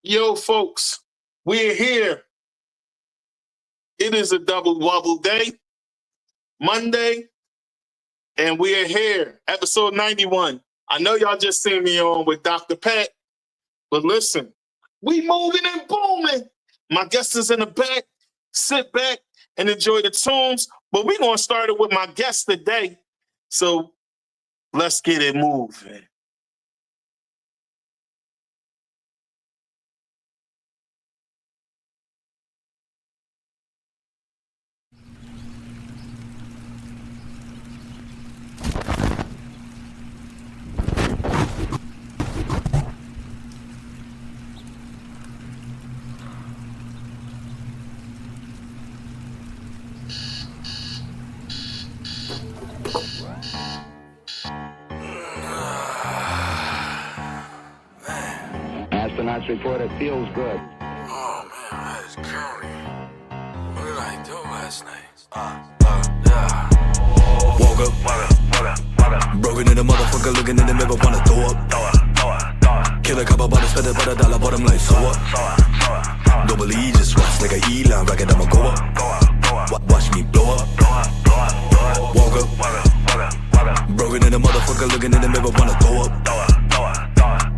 Yo, folks, we're here. It is a double wobble day, Monday, and we are here, episode 91. I know y'all just seen me on with Dr. Pat, but listen, we moving and booming. My guest is in the back. Sit back and enjoy the tunes, but we're going to start it with my guest today. So let's get it moving. Astronauts report it feels good. Oh man, that is curry. What did I do last night? Woke up, broken in the motherfucker, looking in the mirror, wanna throw up. Kill a couple butters, spend a dollar, bottom like so what? Don't believe, just watch like a E-line rocket, I'ma go up. Watch me blow up. Woke up, broken in the motherfucker, looking in the mirror, wanna throw up.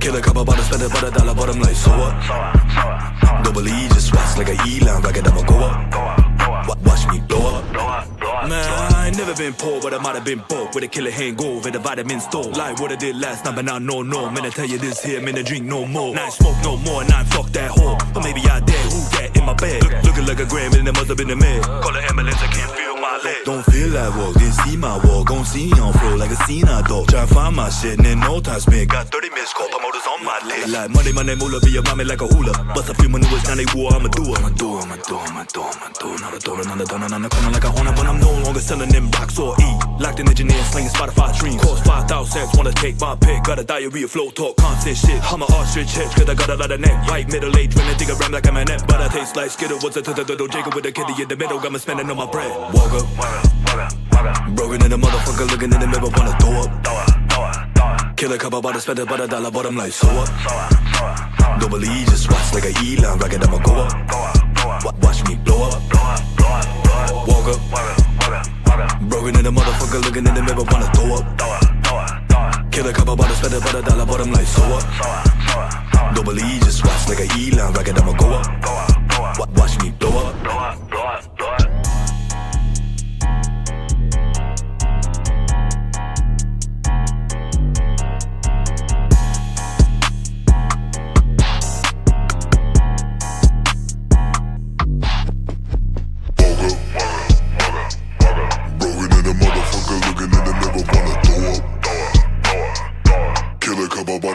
Kill a couple butters, spend a dollar, bottom like so what? Don't believe, just watch like a E-line rocket, I'ma go up. Watch me blow up. Man, I ain't never been poor, but I might have been broke with a killer hangover and the vitamin store. Like what I did last night, but now no. Man, I tell you this here, man, I drink no more. Now I smoke no more, and I fuck that whore. But maybe I did, who that in my bed? Looking like a gram, and it must have been a man. Call an ambulance, I can't feel my leg. Don't feel like walk, didn't see my walk. Gon' see on floor like a scene I dog. Try to find my shit, and then no time spent. Got 30 minutes call, promoters on my leg. Like money, moolah, be a mommy like a hula. Bust a few maneuvers, now they war, I'ma do it. Not a dollar, not a donor, not a corner like a hornet, but I'm no longer selling them rocks or E. Locked in engineer, slinging Spotify dreams. Cost 5,000 cents, wanna take my pick. Got a diarrhea, flow talk, constant shit. I'm a ostrich hedge, cause I got a lot of neck. White middle age, women think I rhyme like I'm an net. But I taste like Skittle, what's a Jacob with a kitty in the middle, got me spending on my bread. Woke up, broken in the motherfucker, looking in the mirror, wanna throw up. Kill a couple butters, spend a dollar, bottom like so what? Don't believe, just watch like a E-line rocket, I'ma go up. Watch me blow up. Woke up, broken in the motherfucker, looking in the mirror, wanna throw up. Kill a couple butters, spend a dollar, bottom like so what? Don't believe, just watch like a E-line rocket, I'ma go up. Watch me blow up.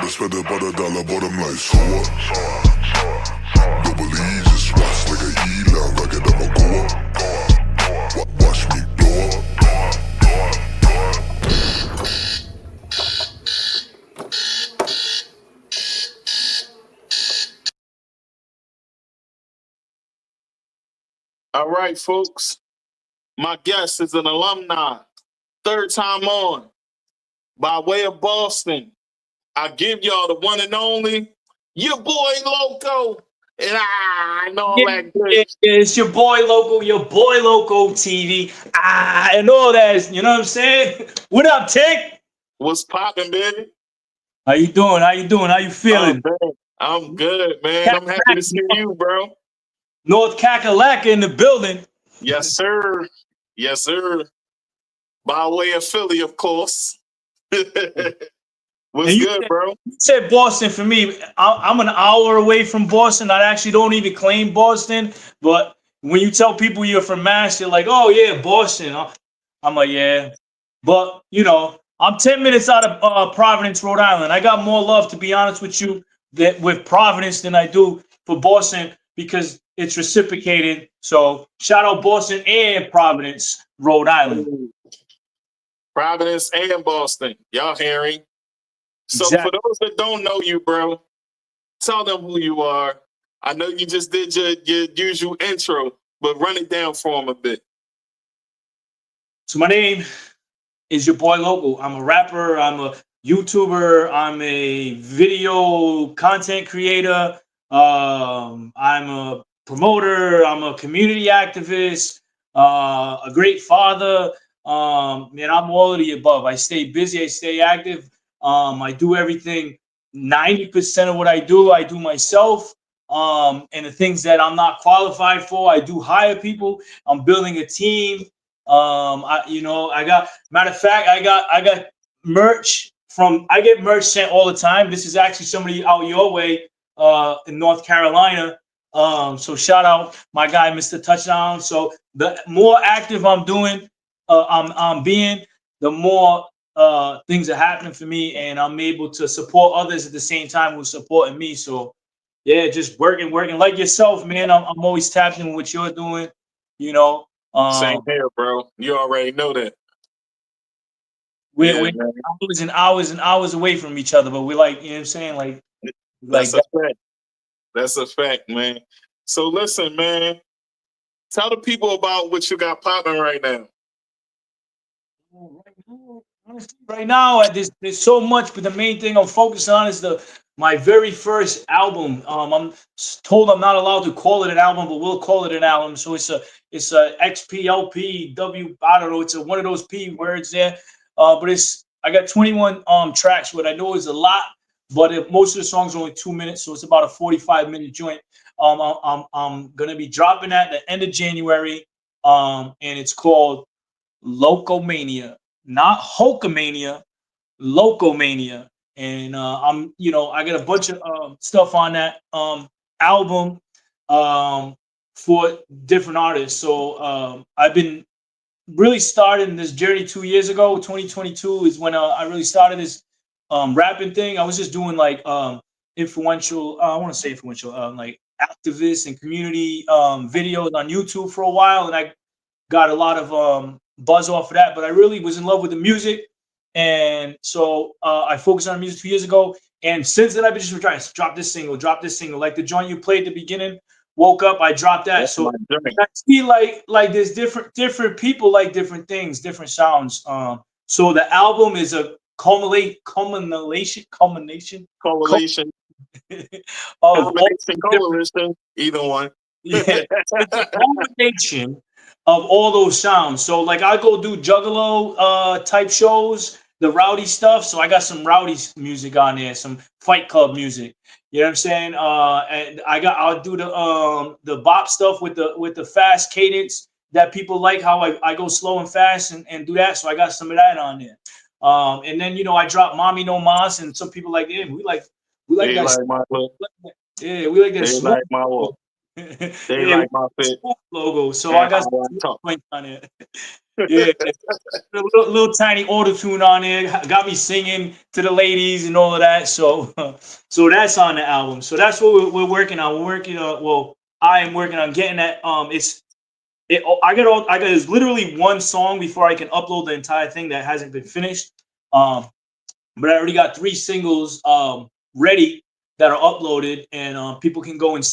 Spend a dollar, bottom like so what? Don't believe, just watch like a E-line rocket, I'ma go up. Watch me blow up. All right, folks. My guest is an alumni, third time on, by way of Boston. I give y'all the one and only YaBoi LoCo. And I know all that good. It's your boy LoCo TV. And all that, you know what I'm saying? What up, Tick? What's poppin', baby? How you doing? How you feeling? I'm good, man. I'm happy to see you, bro. North Kakalaka in the building. Yes, sir. Yes, sir. By way of Philly, of course. What's good, bro? You said Boston for me. I'm an hour away from Boston. I actually don't even claim Boston. But when you tell people you're from Mass, they're like, oh, yeah, Boston. I'm like, yeah. But, you know, I'm 10 minutes out of Providence, Rhode Island. I got more love, to be honest with you, with Providence than I do for Boston because it's reciprocated. So shout out Boston and Providence, Rhode Island. Providence and Boston. Y'all hearing? So Exactly. For those that don't know you, bro, tell them who you are. I know you just did your usual intro, but run it down for them a bit. So my name is YaBoi LoCo. I'm a rapper. I'm a YouTuber. I'm a video content creator. I'm a promoter. I'm a community activist. A great father. Man, I'm all of the above. I stay busy. I stay active. I do everything. 90% of what I do myself. And the things that I'm not qualified for, I do hire people. I'm building a team. I got matter of fact, I got merch from I get merch sent all the time. This is actually somebody out your way in North Carolina. So shout out my guy, Mr. Touchdown. So the more active I'm doing, I'm being, the more things are happening for me, and I'm able to support others at the same time who's supporting me. So yeah, just working like yourself, man. I'm always tapped in what you're doing. You know, Same um, here, bro. You already know that. we're Yeah, man. hours and hours and hours away from each other, but we're like, you know what I'm saying, like That's a that. fact. That's a fact, man. So listen, man. Tell the people about what you got popping right now. Right now, honestly, right now, there's so much, but the main thing I'm focused on is the my very first album. I'm told I'm not allowed to call it an album, but we'll call it an album. So it's a XPLPW. I don't know. It's one of those P words there. But it's I got 21 tracks. What I know is a lot, but most of the songs are only 2 minutes, so it's about a 45-minute joint. I'm gonna be dropping that at the end of January. And it's called Locomania, not Hulkamania, Locomania. And I got a bunch of stuff on that album um, for different artists. So I've been really starting this journey 2 years ago. 2022 is when I really started this rapping thing. I was just doing like influential, I want to say influential, like activist and community videos on YouTube for a while. And I got a lot of buzz off of that, but I really was in love with the music. And so I focused on music 2 years ago. And since then, I've been just trying to drop this single. Like the joint you played at the beginning, Woke Up, I dropped that. That's my So journey. I see like there's different people like different things, different sounds. So the album is a culmination Correlation, of all combination, these different. coalition, either one. Yeah, it's a combination of all those sounds. So like I go do Juggalo type shows, the rowdy stuff. So I got some rowdy music on there, some Fight Club music. You know what I'm saying? And I'll do the bop stuff with the fast cadence that people like. How I go slow and fast and do that. So I got some of that on there. And then I drop Mommy No Mas, and some people like, yeah, we like They that. like my look. Yeah, we like that They smooth. like my walk. They Yeah, like my fit logo. So I and got how I some talk. points on it. Yeah, a little tiny auto tune on it. Got me singing to the ladies and all of that. So, so that's on the album. So that's what we're working on. We're working on. Well, I am working on getting that. I got. There's literally one song before I can upload the entire thing that hasn't been finished. Um, but I already got 3 singles ready that are uploaded, and people can go and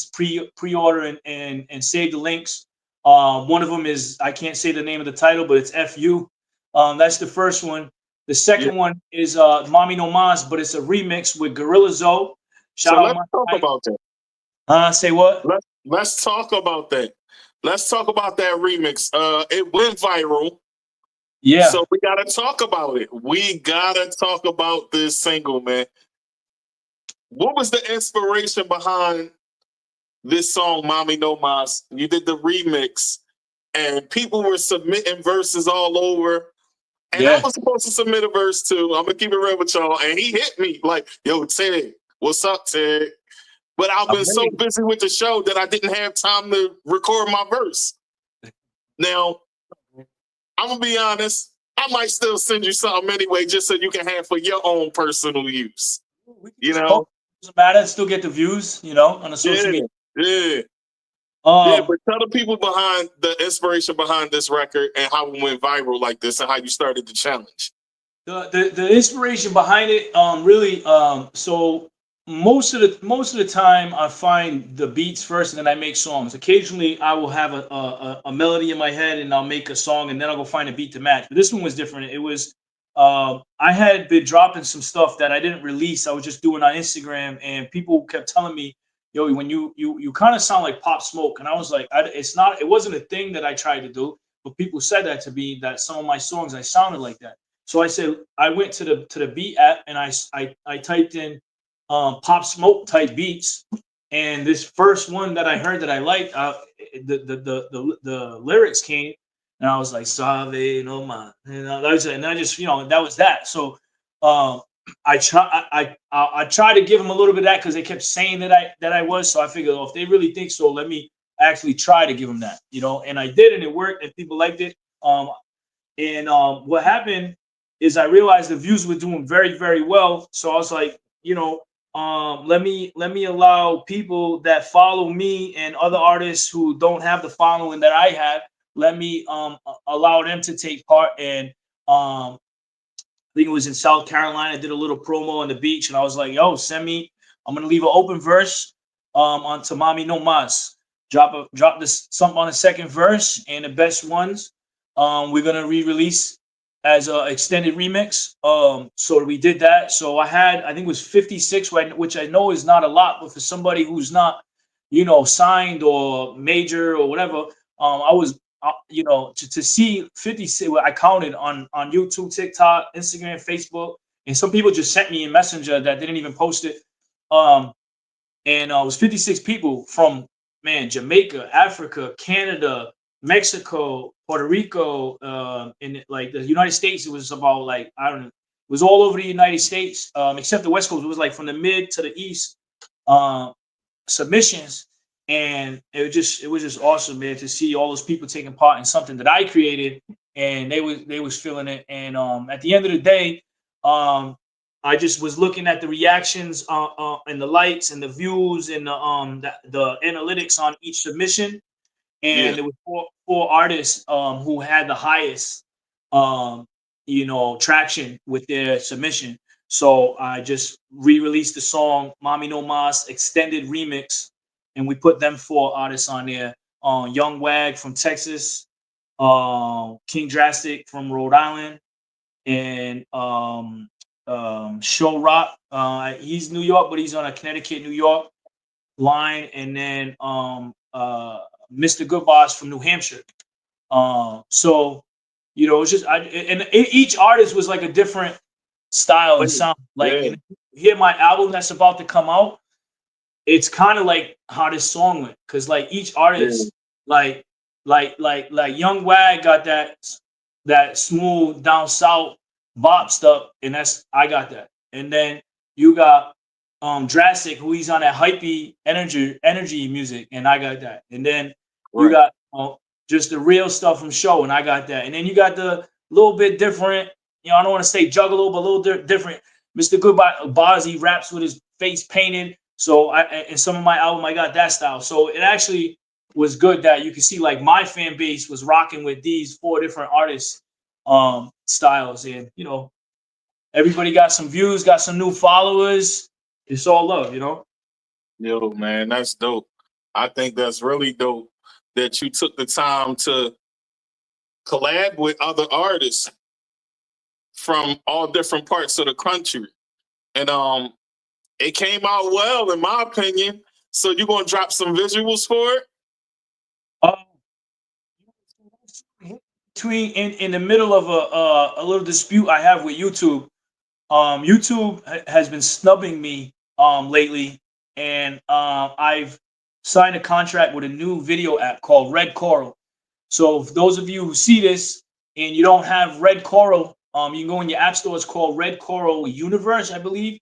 pre-order and save the links. One of them is I can't say the name of the title, but it's FU. That's the first one. The Yeah. second one is Mommy No Mas, but it's a remix with Gorilla Zoe. So Shout out let's my talk guy. about that. Say what? Let's talk about that. Let's talk about that remix. It went viral. Yeah, So we gotta talk about it. We gotta talk about this single, man. What was the inspiration behind this song, Mommy No Mas? You did the remix, and people were submitting verses all over. And I yeah. was supposed to submit a verse too. I'm gonna keep it real with y'all. And he hit me like, "Yo, Ted, what's up, Ted?" But I've I'm been so ready. busy with the show that I didn't have time to record my verse. Now, I'm gonna be honest. I might still send you something anyway, just so you can have for your own personal use. We can You just know? doesn't matter. Still get the views, on the social Yeah, media. yeah, yeah. Um, But tell the people behind the inspiration behind this record and how it went viral like this and how you started the challenge. the inspiration behind it really so most of the time I find the beats first and then I make songs. Occasionally I will have a melody in my head and I'll make a song and then I'll go find a beat to match, but this one was different. It was I had been dropping some stuff that I didn't release. I was just doing on Instagram and people kept telling me, yo, when you kind of sound like Pop Smoke. And I was like, it wasn't a thing that I tried to do, but people said that to me, that some of my songs, I sounded like that. So I said, I went to the beat app and I typed in Pop Smoke type beats. And this first one that I heard that I liked, the lyrics came, and I was like, "Sabe no man," and I just, that was that. So I tried to give them a little bit of that because they kept saying that I was. So I figured, if they really think so, let me actually try to give them that, and I did, and it worked, and people liked it. What happened is I realized the views were doing very, very well. So I was like, let me allow people that follow me and other artists who don't have the following that I have. Let me allow them to take part. And I think it was in South Carolina. I did a little promo on the beach, and I was like, yo, send me. I'm gonna leave an open verse on To Mami No Mas. Drop this something on the second verse, and the best ones we're gonna re-release as an extended remix. So we did that. So I think it was 56, which I know is not a lot, but for somebody who's not, signed or major or whatever, I was, to see 56, I counted on YouTube, TikTok, Instagram, Facebook, and some people just sent me a messenger that didn't even post it. And it was 56 people from, Jamaica, Africa, Canada, Mexico, Puerto Rico, in like the United States. It was about, like, I don't know, it was all over the United States, except the West Coast. It was like from the mid to the east, submissions, and it was just awesome, man, to see all those people taking part in something that I created, and they was feeling it. And at the end of the day, I just was looking at the reactions and the likes and the views and the analytics on each submission, and there were four artists who had the highest traction with their submission. So I just re-released the song Mami No Mas extended remix, and we put them four artists on there. Young Wag from Texas, King Drastic from Rhode Island, and Show Rock. He's New York, but he's on a Connecticut, New York line, and then Mr. Good Boss from New Hampshire. So it's just each artist was like a different style and sound. Like, hear my album that's about to come out. It's kind of like how this song went, because like each artist, like Young Wag got that smooth down south bop stuff, and I got that. And then you got Drastic, who he's on that hypey energy music, and I got that. And then you got just the real stuff from Show, and I got that. And then you got the little bit different, I don't want to say juggalo, but a little different. Mr. Goodbye, he raps with his face painted. So in some of my album, I got that style. So it actually was good that you can see, like, my fan base was rocking with these four different artists styles, and everybody got some views, got some new followers. It's all love, Yo, man, that's dope. I think that's really dope that you took the time to collab with other artists from all different parts of the country, and it came out well, in my opinion. So you gonna drop some visuals for it? In the middle of a little dispute I have with YouTube. YouTube has been snubbing me lately, and I've signed a contract with a new video app called Red Coral. So for those of you who see this and you don't have Red Coral, you can go in your app store. It's called Red Coral Universe, I believe.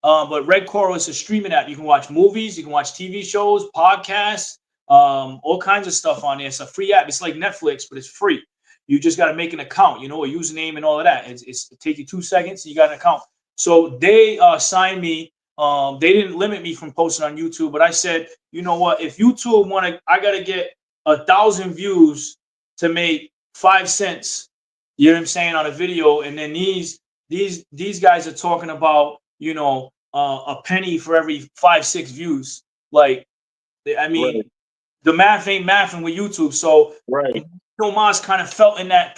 But Red Coral is a streaming app. You can watch movies, you can watch TV shows, podcasts, all kinds of stuff on there. It's a free app. It's like Netflix, but it's free. You just got to make an account, a username and all of that. It take you 2 seconds. You got an account. So they signed me. They didn't limit me from posting on YouTube, but I said, you know what? If YouTube I got to get 1,000 views to make 5 cents. You know what I'm saying, on a video, and then these guys are talking about a penny for every 5-6 views. Like, I mean, the math ain't mathing with YouTube. So Mas kind of felt in that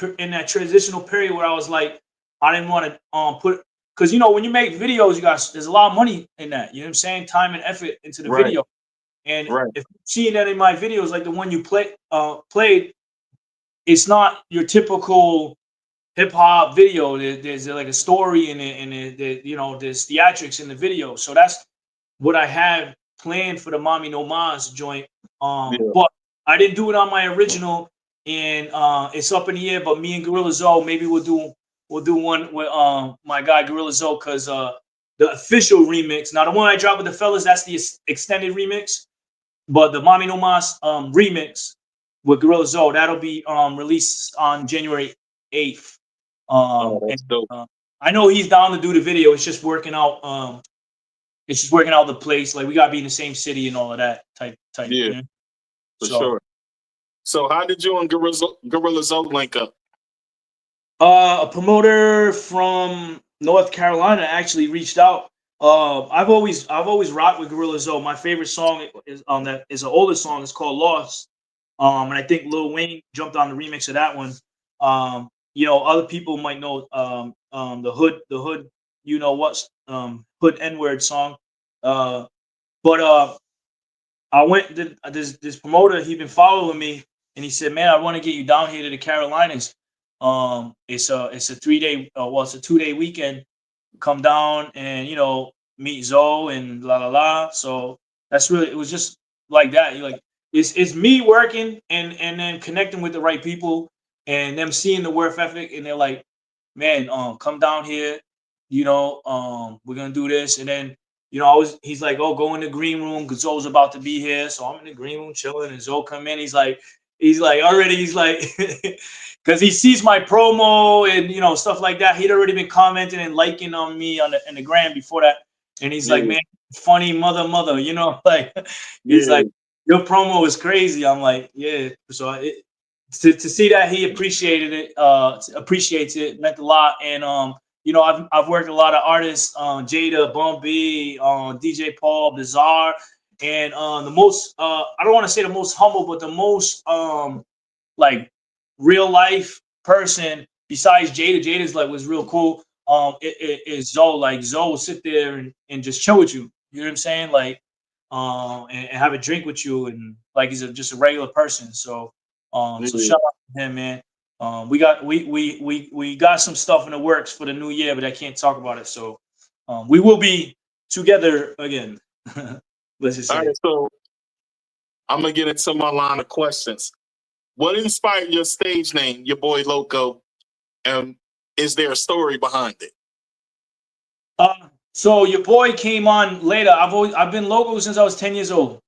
transitional period where I was like, I didn't want to put, because when you make videos, there's a lot of money in that. You know what I'm saying? Time and effort into the video. And Right. if you've seen any of my videos, like the one you played, it's not your typical hip hop video. There's like a story in it, and there's theatrics in the video. So that's what I had planned for the Mommy No Mas joint. Yeah. But I didn't do it on my original, and it's up in the air. But me and Gorilla Zoe, maybe we'll do one with my guy Gorilla Zoe, because the official remix. Now the one I dropped with the fellas, that's the extended remix. But the Mommy No Mas remix with Gorilla Zoe, that'll be released on January 8th. Oh, And that's dope. I know he's down to do the video. It's just working out. It's just working out the place. Like we gotta be in the same city and all of that type. Yeah, You know? for So, sure. So how did you and Gorilla Zoe link up? a promoter from North Carolina actually reached out. I've always rocked with Gorilla Zoe. My favorite song is that is an older song. It's called Lost. And I think Lil Wayne jumped on the remix of that one. Other people might know the hood, hood N-word song. But I went to this promoter. He been following me, and he said, "Man, I want to get you down here to the Carolinas. It's a 3-day, it's a 2-day weekend. Come down and meet Zoe and la la la." So that's really, it was just like that. It's me working and then connecting with the right people and them seeing the work ethic, and they're like, "Man, come down here. We're gonna do this." And then he's like, "Oh, go in the green room because Zoe's about to be here." So I'm in the green room chilling, and Zoe come in. He's like, already, he's like, because he sees my promo and stuff like that. He'd already been commenting and liking on me on the gram before that, and he's like, Yeah. "Man, funny mother, like he's Yeah. like, your promo is crazy." I'm like, "Yeah." So to see that he appreciated it, appreciates it, meant a lot. And I've worked with a lot of artists, Jada, Bumpy, DJ Paul, Bizarre, and the most I don't want to say the most humble, but the most like real life person besides Jada. Jada's like was real cool. It is Zoe. Like Zoe will sit there and just chill with you. You know what I'm saying? Like, and have a drink with you, and like he's just a regular person. So, so Yeah. shout out to him, man. We got some stuff in the works for the new year, but I can't talk about it. So, we will be together again. Let's just All say. right, so I'm gonna get into my line of questions. What inspired your stage name, YaBoi LoCo, and is there a story behind it? So your boy came on later. I've been local since I was 10 years old.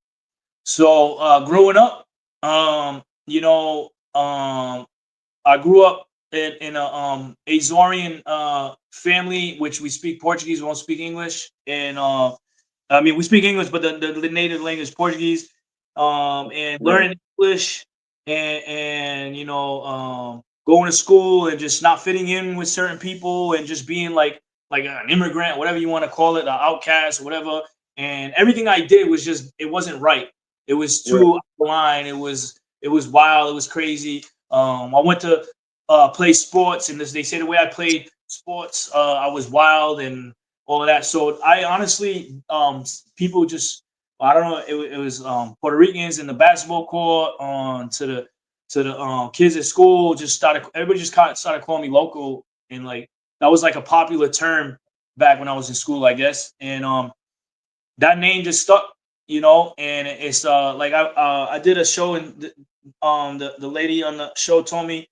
So growing up, I grew up in a Azorian family, which we speak Portuguese, we don't speak English. And I mean, we speak English, but the native language is Portuguese. And learning English and going to school and just not fitting in with certain people and just being like an immigrant, whatever you want to call it, an outcast, whatever. And everything I did was just, it wasn't right. It was too out of line. It was wild. It was crazy. I went to play sports, and they say the way I played sports, I was wild and all of that. So I honestly, people just, I don't know, it was Puerto Ricans in the basketball court, to the kids at school, everybody just started calling me local, and like that was like a popular term back when I was in school, I guess. And that name just stuck, and it's like I did a show, and the lady on the show told me,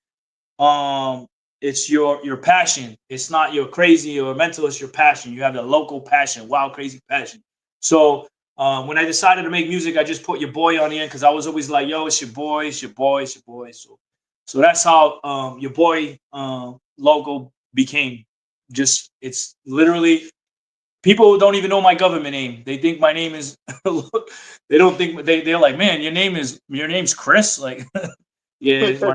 it's your passion. It's not your crazy or mental, it's your passion. You have the local passion, wild, crazy passion. So when I decided to make music, I just put your boy on the end because I was always like, yo, it's your boy, it's your boy, it's your boy. So that's how your boy logo became. Just, it's literally, people don't even know my government name. They think my name is they don't think, they're like, man, your name's Chris. Like, yeah, it's my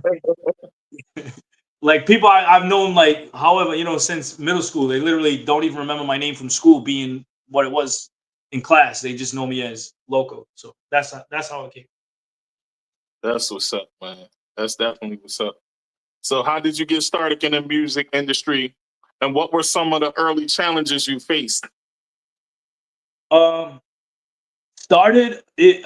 like people I've known, like, however, since middle school, they literally don't even remember my name from school being what it was in class. They just know me as Loco. So that's how it came. That's what's up, man. That's definitely what's up. So how did you get started in the music industry, and what were some of the early challenges you faced? Um, Started it.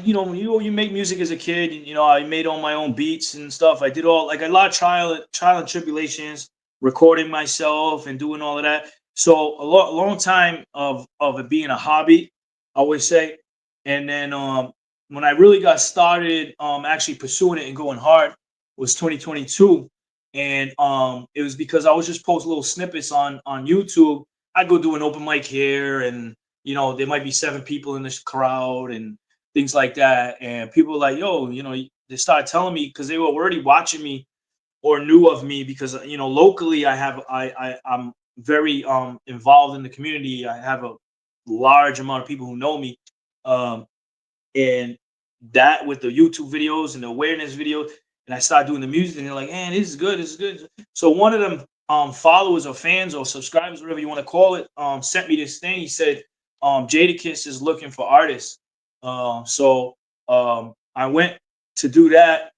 You know, when you make music as a kid, you know, I made all my own beats and stuff. I did all like a lot of trial and tribulations, recording myself and doing all of that. So long time of it being a hobby, I would say. And then when I really got started, actually pursuing it and going hard was 2022, and it was because I was just post little snippets on YouTube. I'd go do an open mic here, and you know, there might be 7 people in this crowd and things like that. And people were like, yo, you know, they started telling me because they were already watching me or knew of me because, you know, locally I'm very involved in the community. I have a large amount of people who know me. Um, and that with the YouTube videos and the awareness videos, and I started doing the music, and they're like, man, this is good, this is good. So one of them followers or fans or subscribers, whatever you want to call it, sent me this thing. He said, Jadakiss is looking for artists. So I went to do that,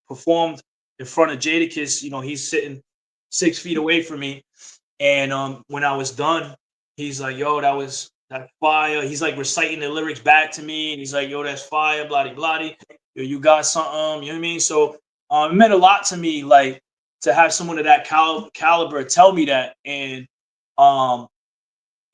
performed in front of Jadakiss. You know, he's sitting 6 feet away from me. And when I was done, he's like, yo, that fire. He's like reciting the lyrics back to me. And he's like, yo, that's fire, bloody bloody. Yo, you got something, you know what I mean? So it meant a lot to me, like to have someone of that caliber tell me that. And um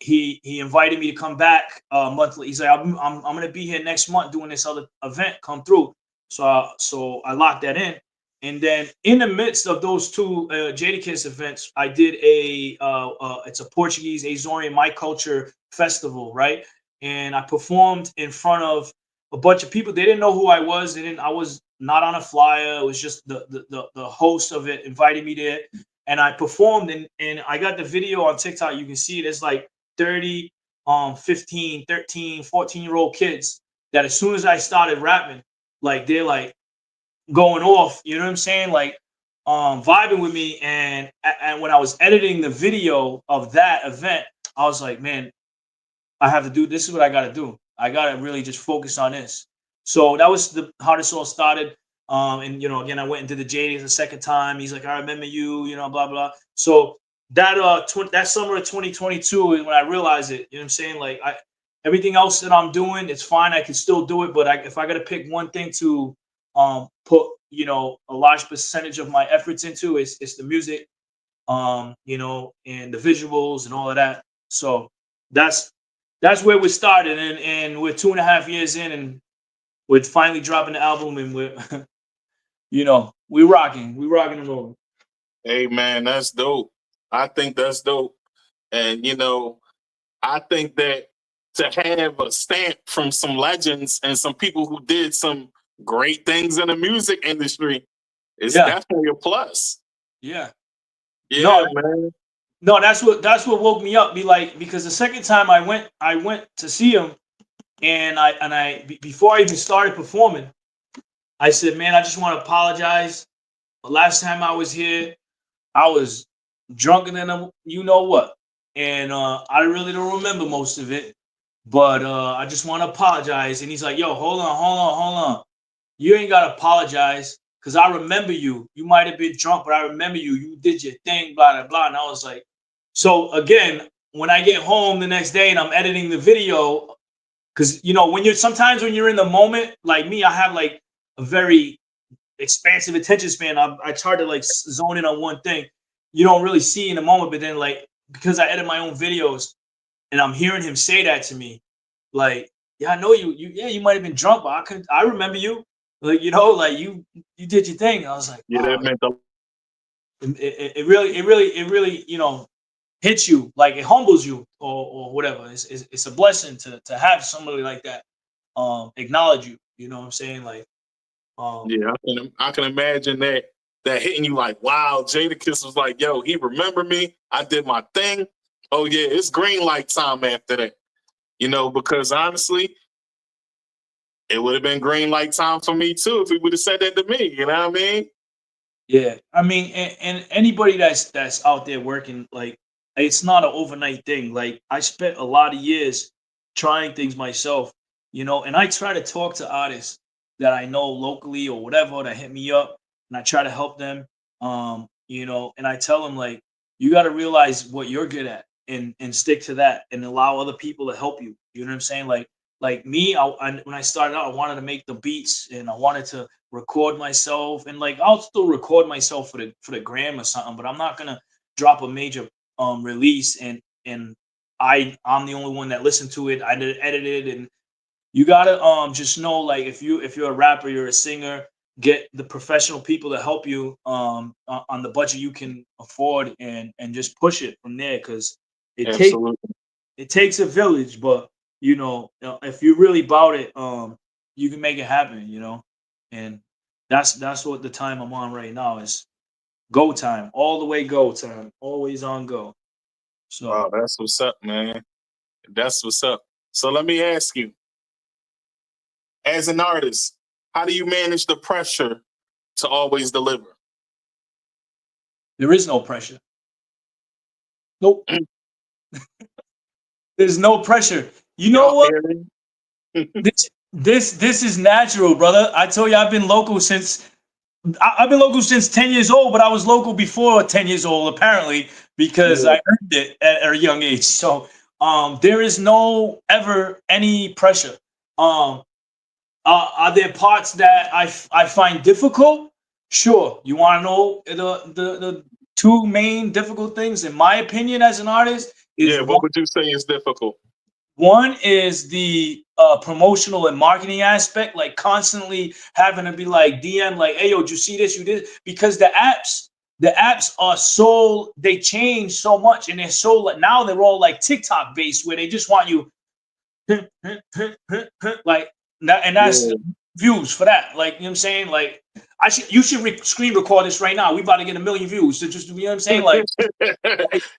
he invited me to come back monthly. He's like, I'm gonna be here next month doing this other event. Come through. So I locked that in. And then in the midst of those two Jadakiss events, I did it's a Portuguese Azorian My Culture festival, right? And I performed in front of a bunch of people. They didn't know who I was. I was not on a flyer. It was just the host of it invited me there. And I performed, and I got the video on TikTok. You can see it. It's like 30, 15, 13, 14-year-old kids that as soon as I started rapping, like they're like going off, you know what I'm saying? Like vibing with me. And when I was editing the video of that event, I was like, man, I have to do this is what I gotta do. I gotta really just focus on this. So that was how this all started. And you know, again, I went into the JD the second time. He's like, I remember you, you know, blah blah. So that that summer of 2022 is when I realized it. You know what I'm saying? Like everything else that I'm doing, it's fine. I can still do it, but if I gotta pick one thing to put, you know, a large percentage of my efforts into, it's the music, you know, and the visuals and all of that. So that's where we started, and we're 2.5 years in, and we're finally dropping the album, and we're you know, we rocking and rolling. Hey man, that's dope. I think that's dope. And you know, I think that to have a stamp from some legends and some people who did some great things in the music industry is Yeah, definitely a plus. yeah. Yeah, No, man. no, that's what woke me up. Be like, because the second time I went to see him, and before I even started performing, I said, man, I just want to apologize. The last time I was here, I was drunker than you know what, and I really don't remember most of it. But I just want to apologize. And he's like, yo, hold on. You ain't gotta apologize because I remember you. You might have been drunk, but I remember you. You did your thing, blah blah blah. And I was like, so again, when I get home the next day and I'm editing the video, because you know sometimes when you're in the moment, like me, I have like a very expansive attention span. I try to like zone in on one thing. You don't really see in the moment, but then like because I edit my own videos and I'm hearing him say that to me, like, yeah, I know you might have been drunk, but I remember you. Like, you know, like you did your thing. I was like, Yeah, oh, that meant the it really, you know, hits you, like it humbles you or whatever. It's a blessing to have somebody like that acknowledge you. You know what I'm saying? Like, um, yeah, I can imagine that hitting you like, wow, Jadakiss was like, yo, he remembered me. I did my thing. Oh yeah, it's green light time after that. You know, because honestly, it would have been green light time for me too if he would have said that to me. You know what I mean? yeah, I mean, and anybody that's out there working, like, it's not an overnight thing. Like, I spent a lot of years trying things myself, you know, and I try to talk to artists that I know locally or whatever that hit me up, and I try to help them, you know, and I tell them like, you got to realize what you're good at and stick to that and allow other people to help you. You know what I'm saying? Like, like me, when I started out, I wanted to make the beats and I wanted to record myself, and like I'll still record myself for the gram or something, but I'm not gonna drop a major release and I'm the only one that listened to it. I did edit it, and you gotta just know, like, if you're a rapper, you're a singer, get the professional people to help you on the budget you can afford, and just push it from there, because it takes Absolutely. it takes a village, but if you really about it, you can make it happen, and that's what the time I'm on right now is. Go time, all the way go time, always on go. So Wow, that's what's up, man. That's what's up. So let me ask you, as an artist, how do you manage the pressure to always deliver? there is no pressure. Nope. There's no pressure. You know Y'all what? hear me? This is natural, brother. I told you I've been local since I've been local since 10 years old, but I was local before 10 years old, apparently, because Yeah. I earned it at a young age. So there is no ever any pressure. Um, are there parts that I find difficult? Sure. You want to know the two main difficult things, in my opinion, as an artist, is Yeah, what would you say is difficult? one is the promotional and marketing aspect, like constantly having to be like DM, like, "Hey, yo, did you see this? You did," because the apps are so, they change so much, and they're so, like, now they're all like TikTok based, where they just want you like that, and that's Yeah. views for that. Like, you know what I'm saying? Like, you should screen record this right now. We about to get 1 million views. So just, you know what I'm saying? Like,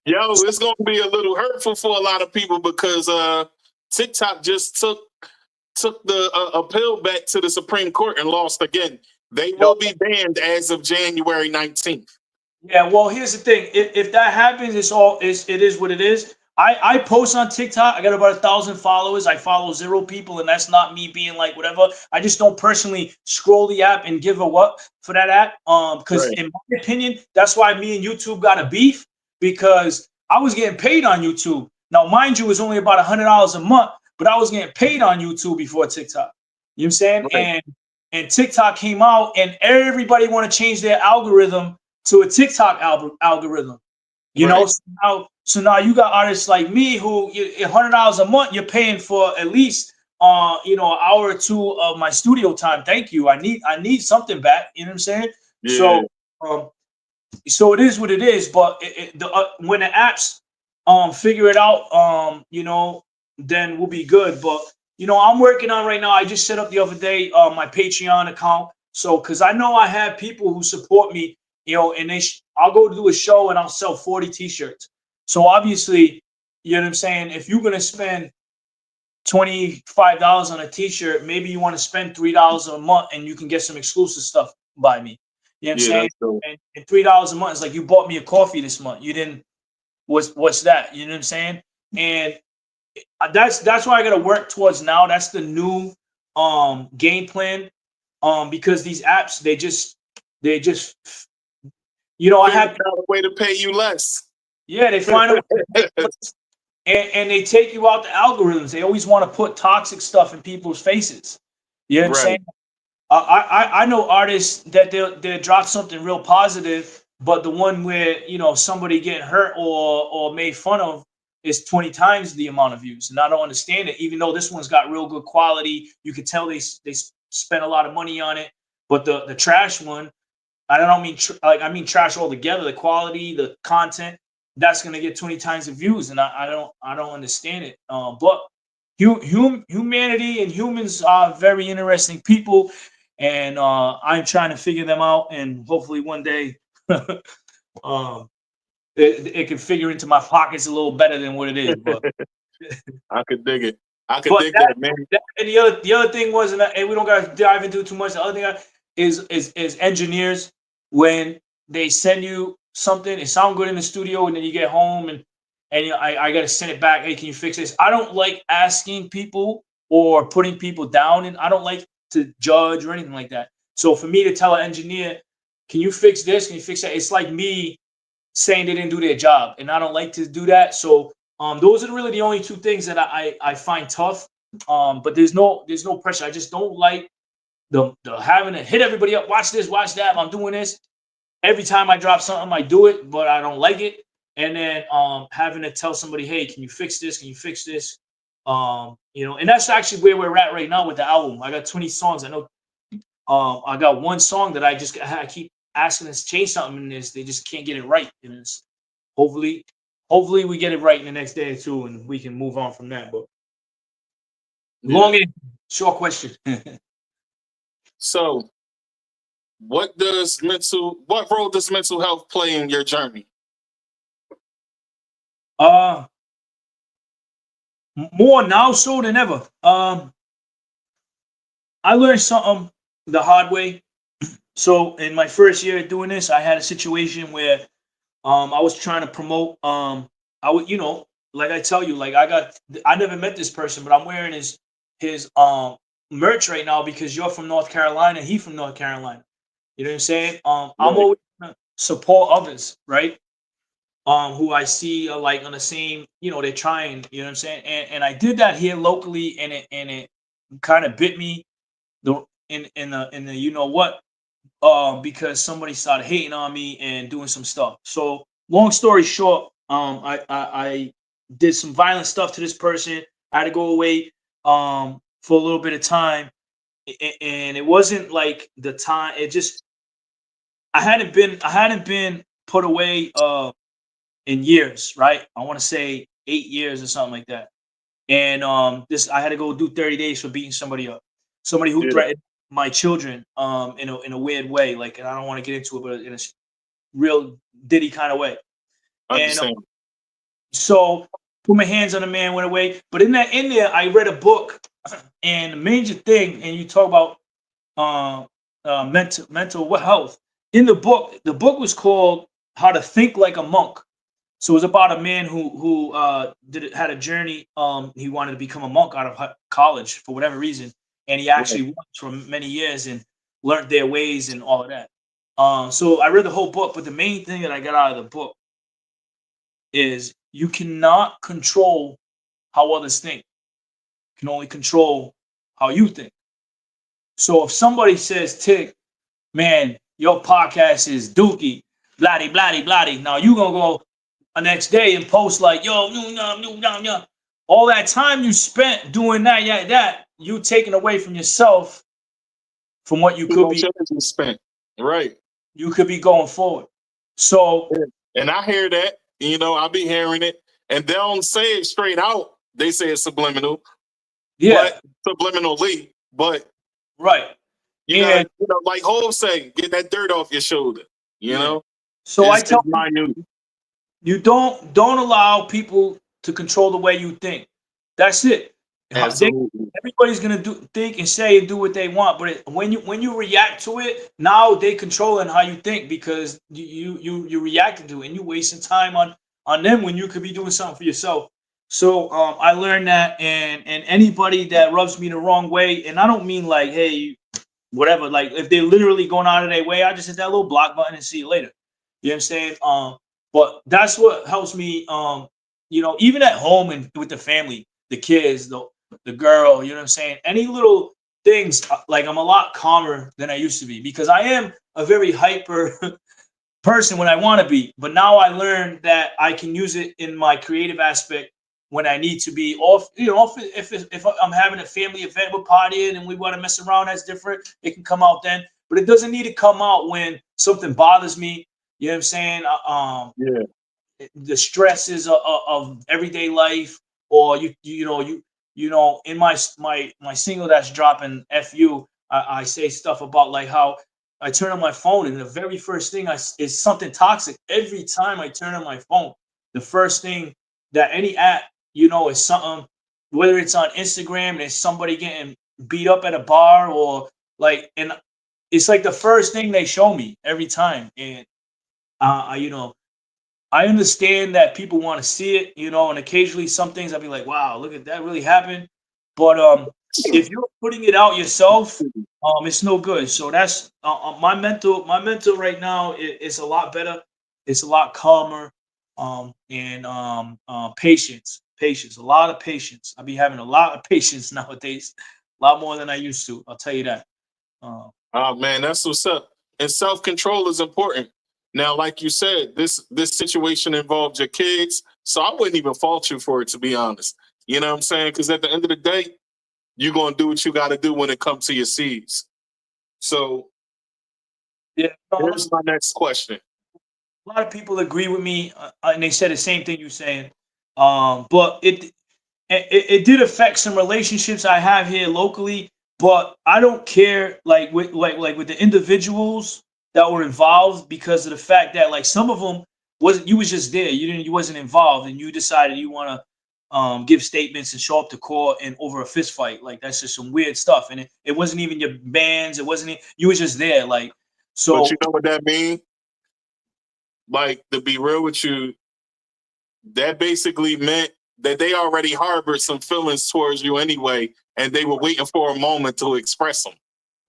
Yo, it's gonna be a little hurtful for a lot of people because TikTok just took the appeal back to the Supreme Court and lost again. They yo, will be banned as of January 19th. yeah, well, here's the thing. If that happens, it is what it is. I post on TikTok. I got about 1,000 followers. I follow 0 people, and that's not me being like whatever. I just don't personally scroll the app and give a what for that app. Because Right. in my opinion, that's why me and YouTube got a beef, because I was getting paid on YouTube. Now, mind you, it's only about $100 a month, but I was getting paid on YouTube before TikTok. You know what I'm saying? Right. And TikTok came out, and everybody want to change their algorithm to a TikTok algorithm. Right. So now you got artists like me who $100 a month, you're paying for at least an hour or two of my studio time. Thank you. I need something back. You know what I'm saying? Yeah. Um, so it is what it is. But when the apps figure it out, then we'll be good. But I'm working on right now. I just set up the other day my Patreon account. So because I know I have people who support me, and I'll go to do a show and I'll sell 40 t-shirts. So obviously, you know what I'm saying? If you're gonna spend $25 on a t-shirt, maybe you want to spend $3 a month and you can get some exclusive stuff by me. You know what I'm Yeah, saying? that's dope. And $3 a month is like you bought me a coffee this month. You didn't. What's that? You know what I'm saying? And that's why I gotta work towards now. That's the new game plan. Because these apps, they just I Figure have, out a way to pay you less. yeah, they find a way, and they take you out the algorithms. They always want to put toxic stuff in people's faces. You know what I'm Right. saying? I know artists that they'll drop something real positive, but the one where somebody getting hurt or made fun of is 20 times the amount of views, and I don't understand it. Even though this one's got real good quality, you can tell they spent a lot of money on it. But the trash one, I don't mean I mean trash altogether. The quality, the content, that's gonna get 20 times the views, and I don't understand it. But humanity and humans are very interesting people, and I'm trying to figure them out, and hopefully one day um, it can figure into my pockets a little better than what it is. But I could dig it. I could but dig that, man. and the other thing was, and we don't gotta dive into it too much. The other thing is engineers, when they send you something, it sound good in the studio, and then you get home and I gotta send it back. Hey, can you fix this? I don't like asking people or putting people down, and I don't like to judge or anything like that. So for me to tell an engineer, can you fix this? Can you fix that? It's like me saying they didn't do their job, and I don't like to do that. So those are really the only two things that I find tough. But there's no pressure. I just don't like the having to hit everybody up. Watch this, watch that. I'm doing this. Every time I drop something, I do it, but I don't like it. And then having to tell somebody, hey, can you fix this? Can you fix this? And that's actually where we're at right now with the album. I got 20 songs. I know I got one song that I keep asking us to change something in this. They just can't get it right. And it's hopefully we get it right in the next day or two and we can move on from that. But long and short question. So, what role does mental health play in your journey? More now so than ever. I learned something the hard way. So in my first year doing this, I had a situation where I was trying to promote I would, like I tell you, like I never met this person, but I'm wearing his merch right now because you're from North Carolina, he from North Carolina. You know what I'm saying? I'm always gonna support others, right? Who I see are like on the same, they're trying, you know what I'm saying? And I did that here locally, and it kind of bit me in the because somebody started hating on me and doing some stuff. So long story short, I did some violent stuff to this person. I had to go away for a little bit of time, and it wasn't like the time. It just I hadn't been put away in years, right? I want to say 8 years or something like that. And this I had to go do 30 days for beating somebody up. Somebody who threatened my children in a weird way. Like, and I don't want to get into it, but in a real Diddy kind of way. And so put my hands on the man, went away. But in there, I read a book, and the major thing, and you talk about mental health. In the book was called How to Think Like a Monk. So it was about a man who had a journey. He wanted to become a monk out of college for whatever reason, and he actually worked for many years and learned their ways and all of that. So I read the whole book, but the main thing that I got out of the book is you cannot control how others think. You can only control how you think. So if somebody says, "Tig, man, your podcast is dookie, blatty, blatty, blatty," now you gonna go the next day and post like, "Yo, all that time you spent doing that, you taking away from yourself from what you could be spent. Right. You could be going forward. So, and I hear that, I be hearing it, and they don't say it straight out. They say it's subliminal. Yeah. But subliminally, but right. You gotta, like Hov say, get that dirt off your shoulder. You know. So I tell you, don't allow people to control the way you think. That's it. Everybody's gonna think and say and do what they want, but when you react to it, now they controlling how you think because you reacting to it and you wasting time on them when you could be doing something for yourself. So I learned that, and anybody that rubs me the wrong way, and I don't mean like, hey, whatever, like if they're literally going out of their way, I just hit that little block button and see you later. You know what I'm saying? But that's what helps me, even at home and with the family, the kids, the girl, you know what I'm saying? Any little things, like I'm a lot calmer than I used to be because I am a very hyper person when I want to be. But now I learned that I can use it in my creative aspect when I need to be off. If I'm having a family event, we're partying and we want to mess around, that's different. It can come out then. But it doesn't need to come out when something bothers me. You know what I'm saying? The stresses of everyday life, or in my single that's dropping, FU, I say stuff about like how I turn on my phone and the very first thing is something toxic. Every time I turn on my phone, the first thing that any app, is something, whether it's on Instagram and it's somebody getting beat up at a bar or like, and it's like the first thing they show me every time. And I understand that people want to see it, and occasionally some things I'll be like, wow, look at that really happened. But if you're putting it out yourself, it's no good. So that's my mental right now is a lot better. It's a lot calmer, and patience. Patience, a lot of patience. I be having a lot of patience nowadays, a lot more than I used to. I'll tell you that. Oh man, that's what's up. And self-control is important. Now, like you said, this situation involved your kids, so I wouldn't even fault you for it, to be honest. You know what I'm saying? Because at the end of the day, you're gonna do what you got to do when it comes to your seeds. So Yeah, here's my next question. a lot of people agree with me, and they said the same thing you're saying. But it did affect some relationships I have here locally. But I don't care, like with the individuals that were involved, because of the fact that like some of them wasn't, you was just there, you wasn't involved, and you decided you want to give statements and show up to court and over a fist fight. Like that's just some weird stuff, and it wasn't even your bands, it wasn't you was just there, like But so. you know what that means? Like, to be real with you, that basically meant that they already harbored some feelings towards you anyway, and they were waiting for a moment to express them.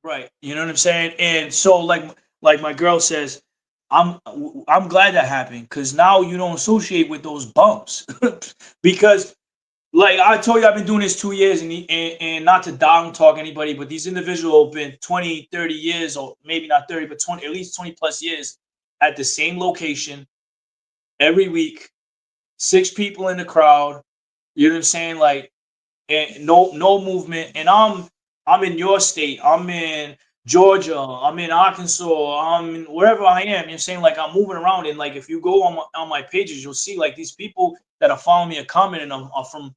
Right. You know what I'm saying? And so like my girl says, I'm glad that happened because now you don't associate with those bumps. Because like I told you, I've been doing this 2 years, and not to down talk anybody, but these individuals have been 20, 30 years, or maybe not 30, but 20, at least 20 plus years at the same location every week, 6 people in the crowd. You know what I'm saying? Like, and no movement. And I'm in your state. I'm in Georgia. I'm in Arkansas. I'm in wherever I am. You know what I'm saying? Like I'm moving around. And like if you go on my pages, you'll see like these people that are following me are commenting are from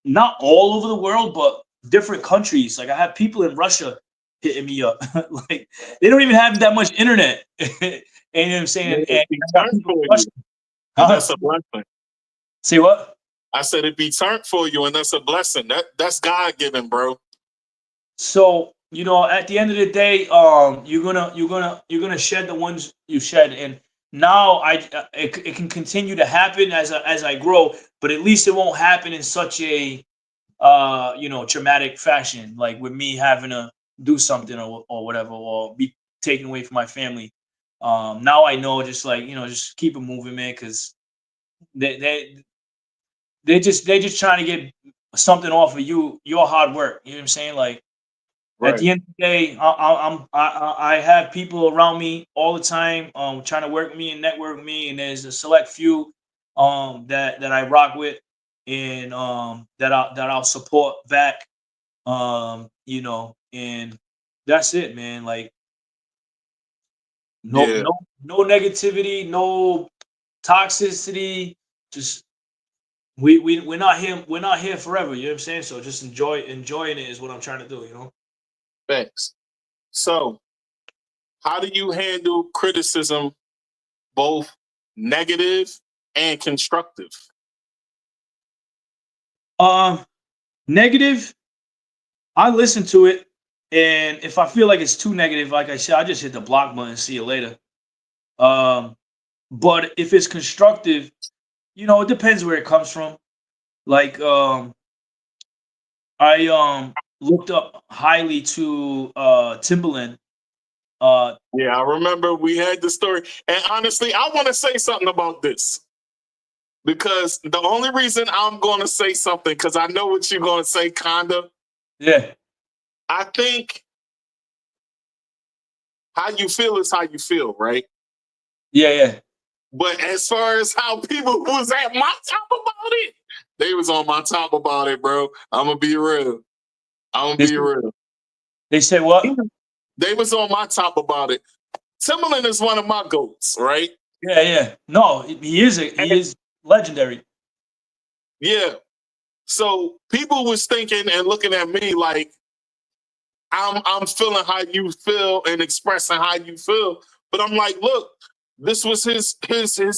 not all over the world, but different countries. Like I have people in Russia hitting me up. Like they don't even have that much internet. And you know what I'm saying? And Be I got turned people for in you, Russia. and that's a blessing. Say what? I said it be turned for you, and that's a blessing. That's God given, bro. So you know, at the end of the day, you're gonna shed the ones you shed, and now it can continue to happen as I grow, but at least it won't happen in such a traumatic fashion, like with me having to do something or whatever, or be taken away from my family. Now I know, just like just keep it moving, man, because they they they're just trying to get something off of your hard work. You know what I'm saying? Like at Right. the end of the day, I have people around me all the time, trying to work with me and network with me, and there's a select few, that I rock with, and that I'll support back, and that's it, man. Like no Yeah. no no negativity, no toxicity, just we're not here forever. You know what I'm saying? So just enjoying it is what I'm trying to do. Thanks. So, how do you handle criticism, both negative and constructive? Negative, I listen to it, and if I feel like it's too negative, like I said, I just hit the block button. See you later. Um, but if it's constructive, it depends where it comes from. Like I looked up highly to Timberland. Yeah, I remember we had the story. And honestly, I want to say something about this. Because the only reason I'm going to say something, because I know what you're going to say, kinda. Yeah, I think how you feel is how you feel, right? yeah. But as far as how people was at my top about it, they was on my top about it, bro. I'm gonna be real. I'm gonna They, be real. they said what? They was on my top about it. Timberland is one of my goats, right? Yeah. No, he And is legendary. yeah. So people was thinking and looking at me like I'm feeling how you feel and expressing how you feel. But I'm like, look, this was his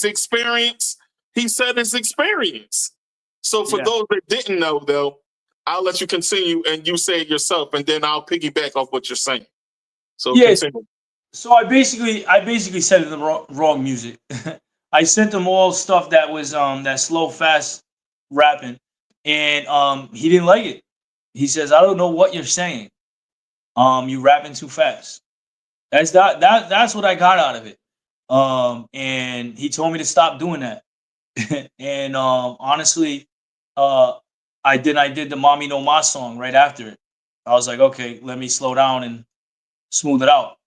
experience. He said his experience. So for Yeah. those that didn't know, though, I'll let you continue and you say it yourself, and then I'll piggyback off what you're saying. So Yes. continue. So I basically sent them wrong music. I sent them all stuff that was that slow fast rapping, and he didn't like it. He says, "I don't know what you're saying. You rapping too fast." That's what I got out of it. And he told me to stop doing that. And honestly, I did the Mommy No Ma song right after it. I was like, okay, let me slow down and smooth it out.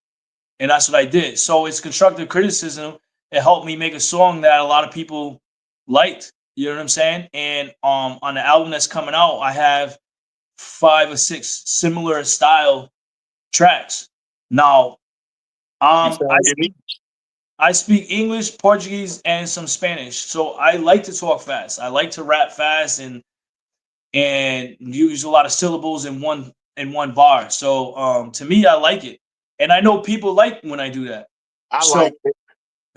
And that's what I did. So it's constructive criticism. It helped me make a song that a lot of people liked. You know what I'm saying? And on the album that's coming out, I have 5 or 6 similar style tracks. Now, You um, I sound unique. I speak English, Portuguese, and some Spanish. So I like to talk fast. I like to rap fast and use a lot of syllables in one bar. So to me, I like it, and I know people like when I do that. I So like it.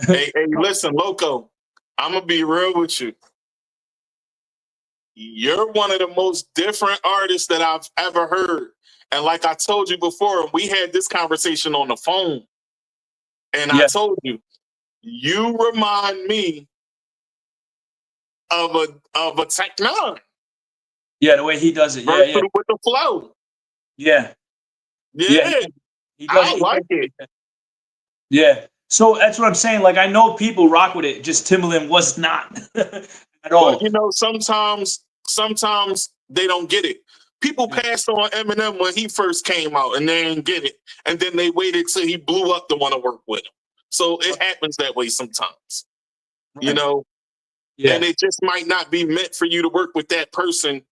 Hey, listen, Loco, I'm gonna be real with you. You're one of the most different artists that I've ever heard. And like I told you before, we had this conversation on the phone. And I yeah, told you, you remind me of a Tech Nine. yeah, the way he does it, yeah, yeah, Versatile with the flow. yeah, yeah. Yeah, He does I it. like it. Yeah. So that's what I'm saying. Like I know people rock with it. Just Timbaland was not at But all. you know, sometimes they don't get it. People Yeah. passed on Eminem when he first came out and they didn't get it. And then they waited till he blew up to want to work with him. So it happens that way sometimes. You Right. know, and Yeah. it just might not be meant for you to work with that person.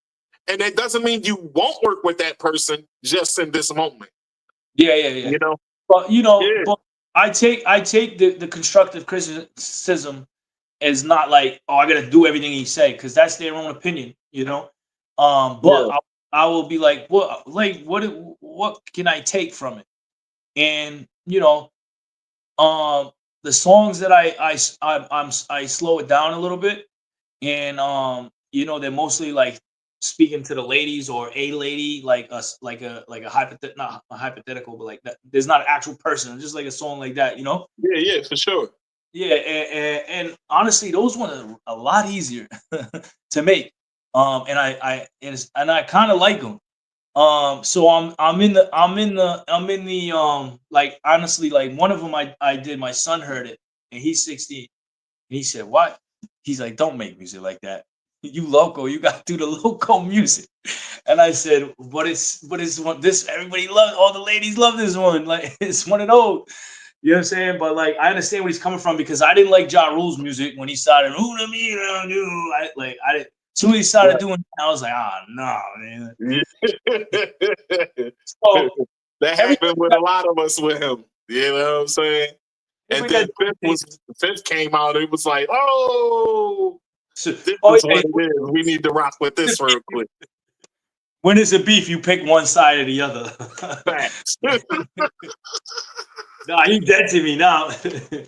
And that doesn't mean you won't work with that person just in this moment. Yeah. Yeah. Yeah. You know? But Yeah. but I take the constructive criticism as not like, oh, I gotta do everything he say, because that's their own opinion, you know. Yeah. But I will be like, what can I take from it? And the songs that I slow it down a little bit, and they're mostly like speaking to the ladies or a lady, like us, like a not a hypothetical, but like that. There's not an actual person, just like a song like that, Yeah, yeah, for sure. Yeah, and honestly, those ones are a lot easier to make. And I kind of like them. So I'm in the like honestly, like one of them I did. My son heard it, and he's 16, and he said, "What?" He's like, "Don't make music like that. You loco, you got to do the loco music." And I said, "What is one? This everybody love. All the ladies love this one. Like it's one of those." You know what I'm saying? But like I understand where he's coming from, because I didn't like Ja Rule's music when he started. Ooh, let me do. I didn't. As soon as he started doing, it, I was like, ah, no, man. So That everybody happened with got, a lot of us with him. You know what I'm saying? And everybody then got different tastes. Fifth came out. It was like, oh, So, this oh is yeah, what it is. We need to rock with this real quick. when it's a beef, you pick one side or the other. Facts. Nah, you dead to me now.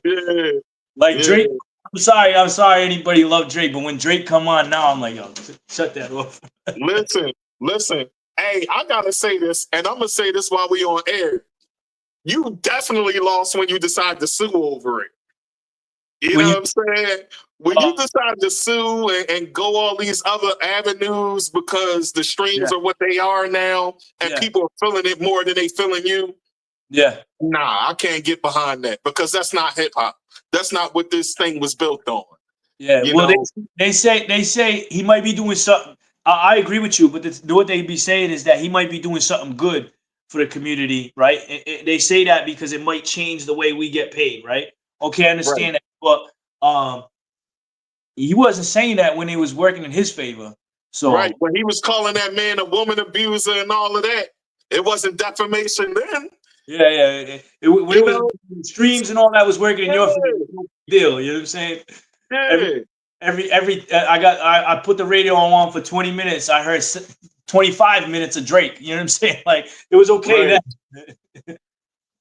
Yeah, Like yeah. Drake. I'm sorry. Anybody love Drake, but when Drake come on now, I'm like, yo, shut that off. Listen. Hey, I gotta say this, and I'm gonna say this while we on air. You definitely lost when you decide to sue over it. You When know you, what I'm saying? When uh, you decide to sue and go all these other avenues because the yeah, streams are what they are now, and yeah, people are feeling it more than they feeling you. yeah. Nah, I can't get behind that because that's not hip hop. That's not what this thing was built on. Yeah, You well, know, they say he might be doing something. I agree with you, but what they be saying is that he might be doing something good for the community, right? They say that because it might change the way we get paid, right? Okay, I right, understand that, but he wasn't saying that when he was working in his favor. right. So When he was calling that man a woman abuser and all of that, it wasn't defamation then. yeah, yeah, when You it was know, streams and all that was working in yeah, your favor, no big deal. You know what I'm saying? Every yeah, I put the radio on for 20 minutes. I heard 25 minutes of Drake. You know what I'm saying? Like it was okay right. then.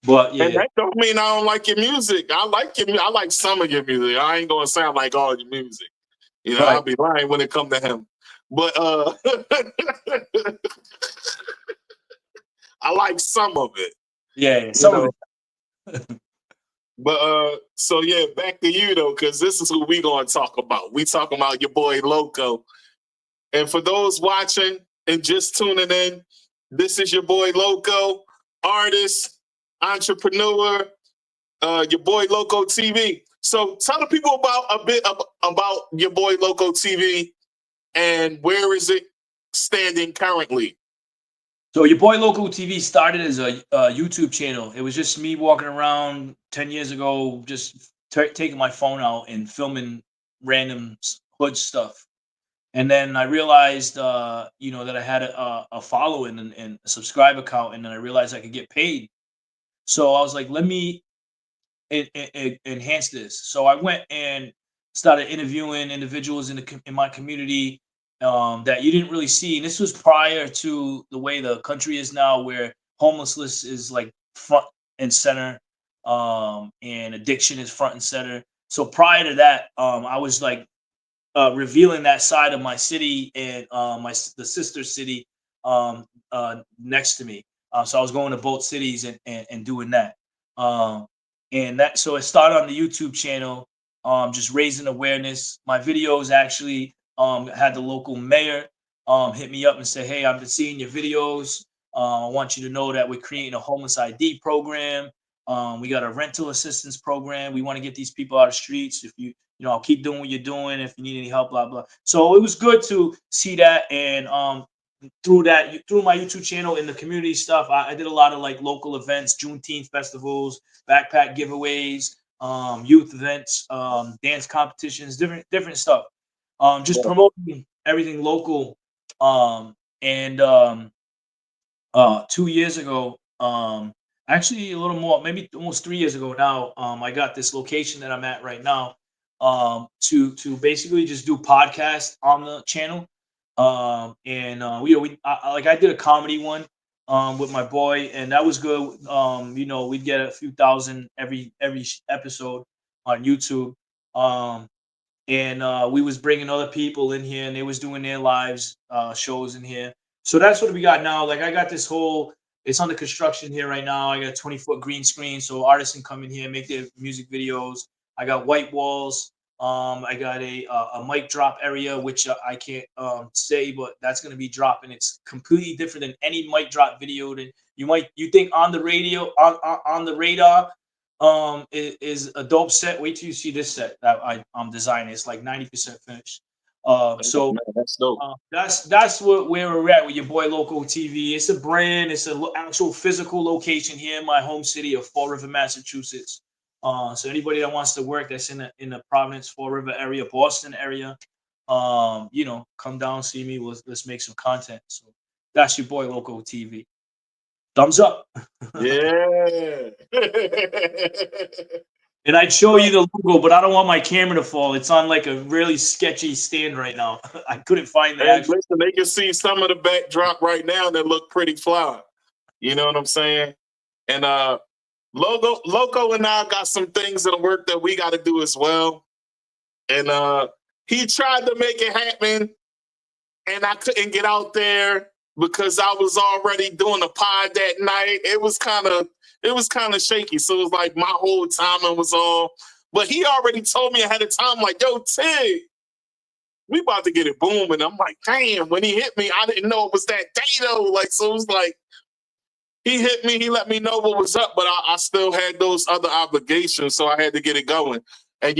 But And yeah, that don't mean I don't like your music. I like I like some of your music. I ain't gonna sound like all your music. You know, right. I'll be lying when it come to him. But I like some of it. Yeah, yeah. You Some of know. it. But so yeah, back to you though, because this is who we gonna talk about. We talking about your boy LoCo. And for those watching and just tuning in, this is your boy LoCo, artist, entrepreneur, your boy LoCo TV. So tell the people about a bit about your boy LoCo TV and where is it standing currently? So YaBoi LoCo TV started as a YouTube channel. It was just me walking around 10 years ago, just taking my phone out and filming random hood stuff. And then I realized, that I had a following and a subscriber count, and then I realized I could get paid. So I was like, let me enhance this. So I went and started interviewing individuals in my community that you didn't really see. And this was prior to the way the country is now, where homelessness is like front and center, and addiction is front and center. So prior to that, I was like revealing that side of my city and the sister city next to me. So I was going to both cities and doing that. Um, and that so it started on the YouTube channel, just raising awareness. My videos actually had the local mayor hit me up and say, "Hey, I've been seeing your videos. I want you to know that we're creating a homeless ID program. We got a rental assistance program. We want to get these people out of the streets. If I'll keep doing what you're doing. If you need any help, blah blah." So it was good to see that, and through my YouTube channel and the community stuff, I did a lot of like local events, Juneteenth festivals, backpack giveaways, youth events, dance competitions, different stuff. Just promoting everything local. And 2 years ago, actually a little more, maybe almost 3 years ago now, I got this location that I'm at right now, to basically just do podcasts on the channel. I did a comedy one with my boy, and that was good. We'd get a few thousand every episode on YouTube. And we was bringing other people in here, and they was doing their lives shows in here. So that's what we got now. Like I got this whole, it's under construction here right now. I got a 20-foot green screen, so artists can come in here, make their music videos. I got white walls. I got a mic drop area, which I can't say, but that's gonna be dropping. It's completely different than any mic drop video that you think on the radio on the radar. Is a dope set. Wait till you see this set that I'm designing. It's like 90% finished. So Man, that's dope. that's where we're at with YaBoi LoCo TV. It's a brand. It's an actual physical location here in my home city of Fall River, Massachusetts. So anybody that wants to work that's in the Providence, Fall River area, Boston area, come down, see me. Let's make some content. So that's YaBoi LoCo TV. Thumbs up. Yeah. And I'd show you the logo, but I don't want my camera to fall. It's on like a really sketchy stand right now. I couldn't find the Hey, actual. listen, they can see some of the backdrop right now that look pretty fly. You know what I'm saying? And Loco and I got some things in the work that we got to do as well. And he tried to make it happen, and I couldn't get out there because I was already doing a pod that night. It was kind of shaky. So it was like my whole timing was all. But he already told me ahead of time, like, "Yo, Tig, we about to get it booming." I'm like, damn, when he hit me, I didn't know it was that day though. Like, so it was like, he hit me, he let me know what was up, but I still had those other obligations, so I had to get it going. And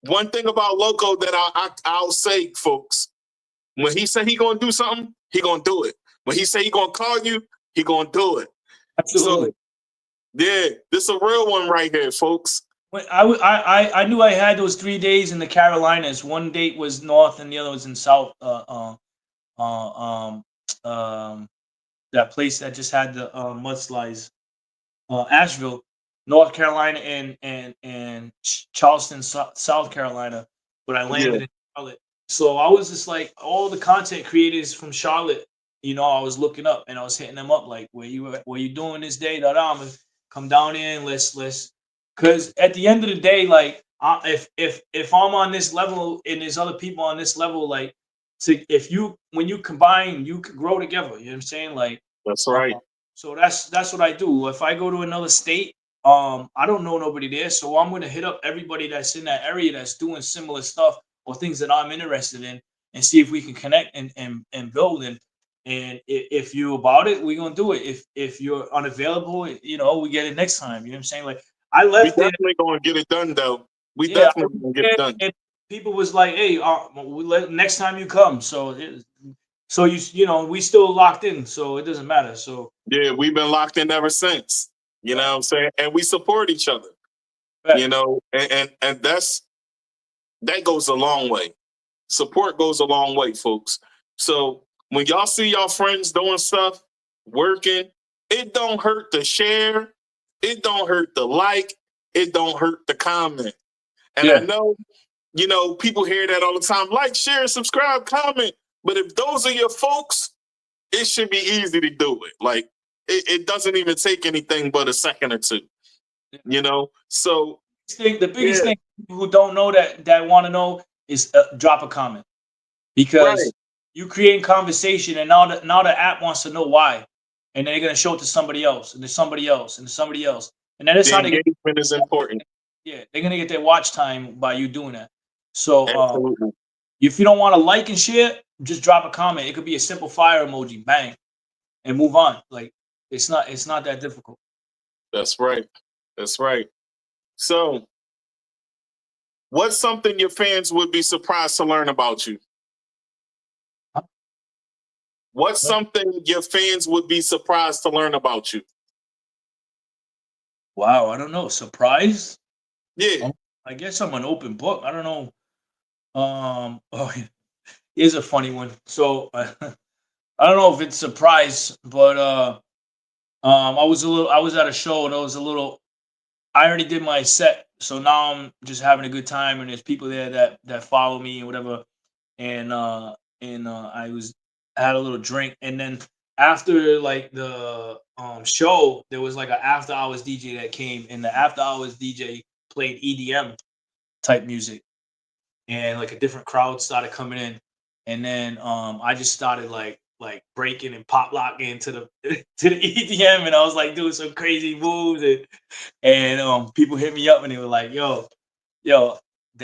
one thing about Loco that I'll say, folks, when he said he gonna do something, he gonna do it. When he say he gonna call you, he gonna do it. Absolutely. So, yeah, this is a real one right here, folks. I knew I had those 3 days in the Carolinas. One date was north, and the other was in south. That place that just had the mudslides, Asheville, North Carolina, and Charleston, South Carolina. But I landed in Charlotte. So I was just like, all the content creators from Charlotte, I was looking up and I was hitting them up like, where you doing this day? I'm gonna come down in. Let's because at the end of the day, like, if I'm on this level and there's other people on this level, like, when you combine, you can grow together. You know what I'm saying? Like, that's right. So that's what I do. If I go to another state, I don't know nobody there, so I'm gonna hit up everybody that's in that area that's doing similar stuff or things that I'm interested in, and see if we can connect and build. And if you about it, we're gonna do it. If you're unavailable, we get it next time. You know what I'm saying? Like, I left We definitely gonna get it done though. We Yeah, definitely gonna get it done. people was like, hey, next time you come, so you know, we still locked in, so it doesn't matter. So Yeah, we've been locked in ever since. You know what I'm saying? And we support each other. You facts. know, and that goes a long way. Support goes a long way, folks. So when y'all see y'all friends doing stuff, working, it don't hurt to share. It don't hurt to like. It don't hurt to comment. And I Yeah, know, you know, people hear that all the time. Like, share, subscribe, comment. But if those are your folks, it should be easy to do it. Like, it doesn't even take anything but a second or two, you know? So, the biggest yeah, thing people who don't know that want to know is drop a comment, right. because you creating conversation, and now the app wants to know why, and they're gonna show it to somebody else, and to somebody else, and to somebody else, and then that's The how they get. engagement is important. Yeah, they're gonna get their watch time by you doing that. So Absolutely. if you don't want to like and share, just drop a comment. It could be a simple fire emoji, bang, and move on. Like, it's not that difficult. That's right. That's right. So, what's something your fans would be surprised to learn about you? What's something your fans would be surprised to learn about you? Wow, I don't know. Surprise? Yeah. I guess I'm an open book. I don't know. Oh, here's a funny one. So I don't know if it's surprise, but I was at a show, and I was a little. I already did my set, so now I'm just having a good time, and there's people there that follow me and whatever, and I had a little drink, and then after like the show, there was like an after hours DJ that came, and the after hours DJ played EDM type music, and like a different crowd started coming in, and then I just started like breaking and pop locking to the to the EDM, and I was like doing some crazy moves, and people hit me up, and they were like, yo,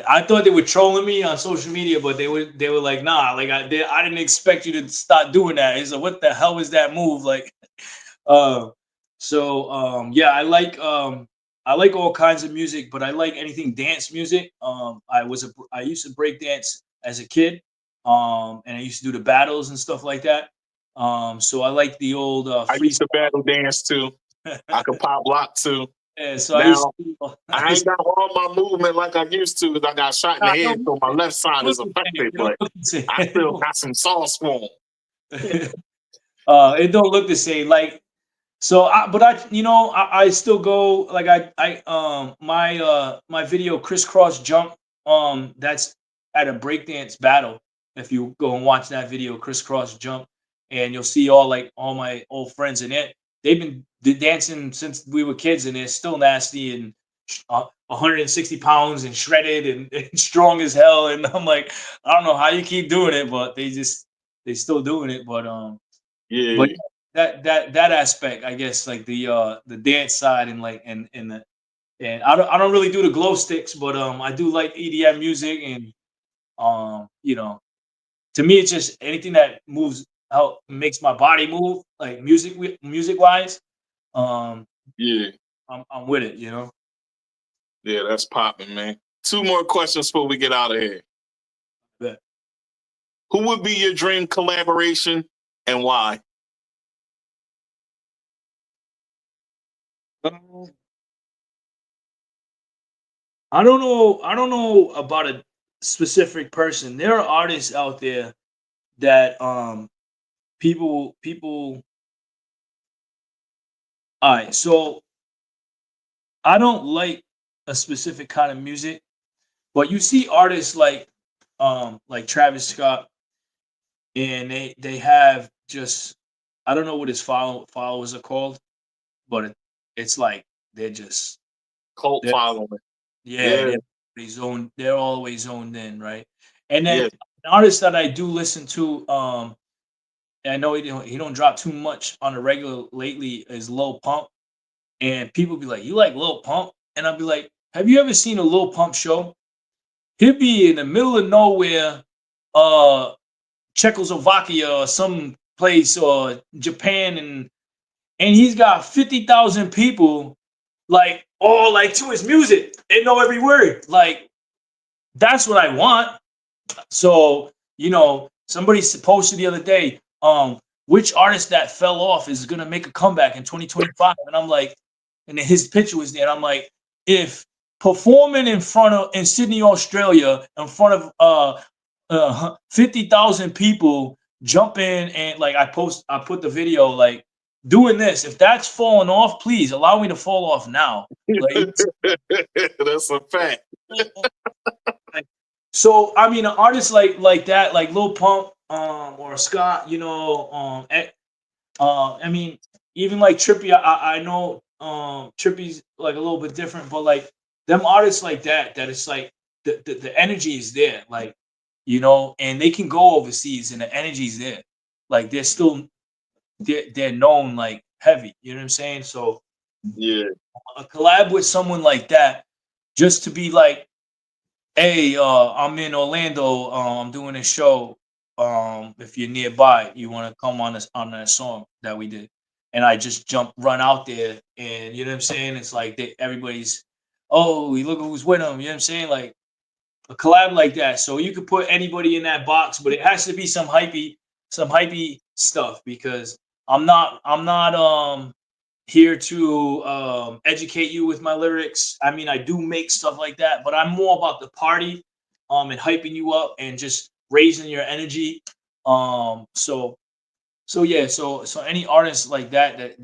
I thought they were trolling me on social media, but they were like, nah, like I didn't expect you to start doing that. He's like, what the hell was that move? Like, uh, yeah, I like all kinds of music, but I like anything dance music. I used to break dance as a kid, and I used to do the battles and stuff like that. So I like the old I used to freestyle. battle dance too. I could pop lock too. Yeah, so Now, I I used ain't got all my movement like I used to because I got shot in the nah, head, so my left side look is the same. affected, It don't but look the same. I still got some sauce for 'em. It don't look the same. Like, so, but I still go, like, my video crisscross jump, that's at a breakdance battle. If you go and watch that video crisscross jump, and you'll see all my old friends in it. They've been dancing since we were kids, and they're still nasty and 160 pounds and shredded and strong as hell. And I'm like, I don't know how you keep doing it, but they still doing it. But Yeah, that aspect, I guess, like the dance side, and like and I don't really do the glow sticks, but I do like EDM music, and to me it's just anything that moves, how makes my body move, like music wise. Um, yeah, I'm with it. yeah. That's popping, man. Two more questions before we get out of here. But, Who would be your dream collaboration and why? um, I don't know about a specific person. There are artists out there that people. All right, so I don't like a specific kind of music, but you see artists like Travis Scott, and they have just, I don't know what his followers are called, but it's like they're just Cult they're following. yeah, Yeah, they're always zoned in, right? And then yeah. an artist that I do listen to, and I know he don't drop too much on a regular lately, is Lil Pump. And people be like, "You like Lil Pump?" And I'll be like, "Have you ever seen a Lil Pump show? He'll be in the middle of nowhere, uh, Czechoslovakia or some place, or Japan, and he's got 50,000 people, like, all like to his music. They know every word. Like, that's what I want. So, somebody posted the other day, which artist that fell off is gonna make a comeback in 2025? And I'm like, and then his picture was there. And I'm like, if performing in Sydney, Australia, in front of 50,000 people, jump in and like I put the video like doing this. If that's falling off, please allow me to fall off now. Like, That's a fact. so I mean, an artist like that, like Lil Pump, or Scott, I mean, even like Trippy, I know Trippy's like a little bit different, but like them artists like that it's like the energy is there, like, and they can go overseas and the energy's there. Like they're known like heavy, you know what I'm saying? So Yeah. a collab with someone like that, just to be like, hey, I'm in Orlando, I'm doing a show. If you're nearby, you want to come on that song that we did, and I just run out there, and you know what I'm saying? It's like everybody's, oh, look who's with them. You know what I'm saying? Like a collab like that. So you could put anybody in that box, but it has to be some hypey stuff, because I'm not here to educate you with my lyrics. I mean, I do make stuff like that, but I'm more about the party, and hyping you up and just raising your energy. So yeah, so any artists like that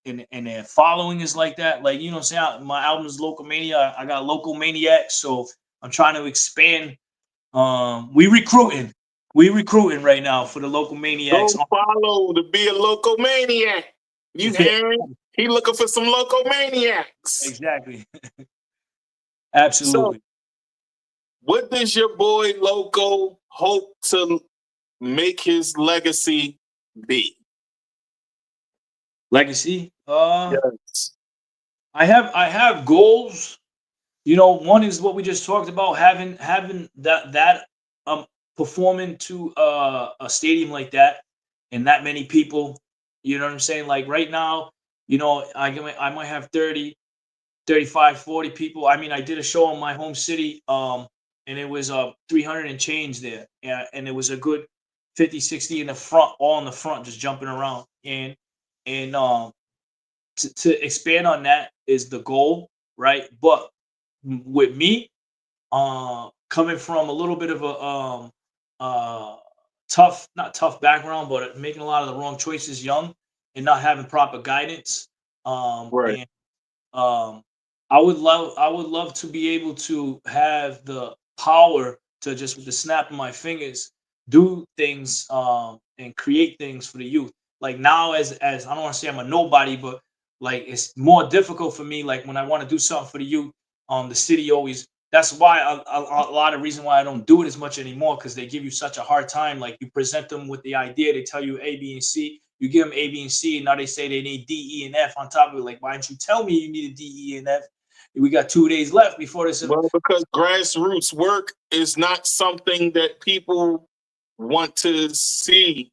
and their following is like that, like, what I'm saying, my album is Local Mania. I got Local Maniacs, so I'm trying to expand. We recruiting right now for the Local Maniacs. Go follow to be a local maniac. You hearing? He looking for some local maniacs. Exactly. So, Absolutely. what does your boy Loco hope to make his legacy be? Legacy. Yes. I have goals. One is what we just talked about, having that performing to a stadium like that and that many people. You know what I'm saying? Like right now, I might have 30, 35, 40 people. I mean, I did a show in my home city, and it was 300 and change there. And it was a good 50, 60 in the front, all in the front, just jumping around. And to expand on that is the goal, right? But with me, coming from a little bit of a not tough background, but making a lot of the wrong choices young and not having proper guidance. Right. And I would love to be able to have the power to just with the snap of my fingers do things, and create things for the youth. Like now, as I don't want to say I'm a nobody, but like it's more difficult for me. Like when I want to do something for the youth, the city always. That's why a lot of reason why I don't do it as much anymore, because they give you such a hard time. Like you present them with the idea, they tell you A, B, and C. You give them A, B, and C, and now they say they need D, E, and F on top of it. Like, why didn't you tell me you needed D, E, and F? We got 2 days left before this. Well, because grassroots work is not something that people want to see,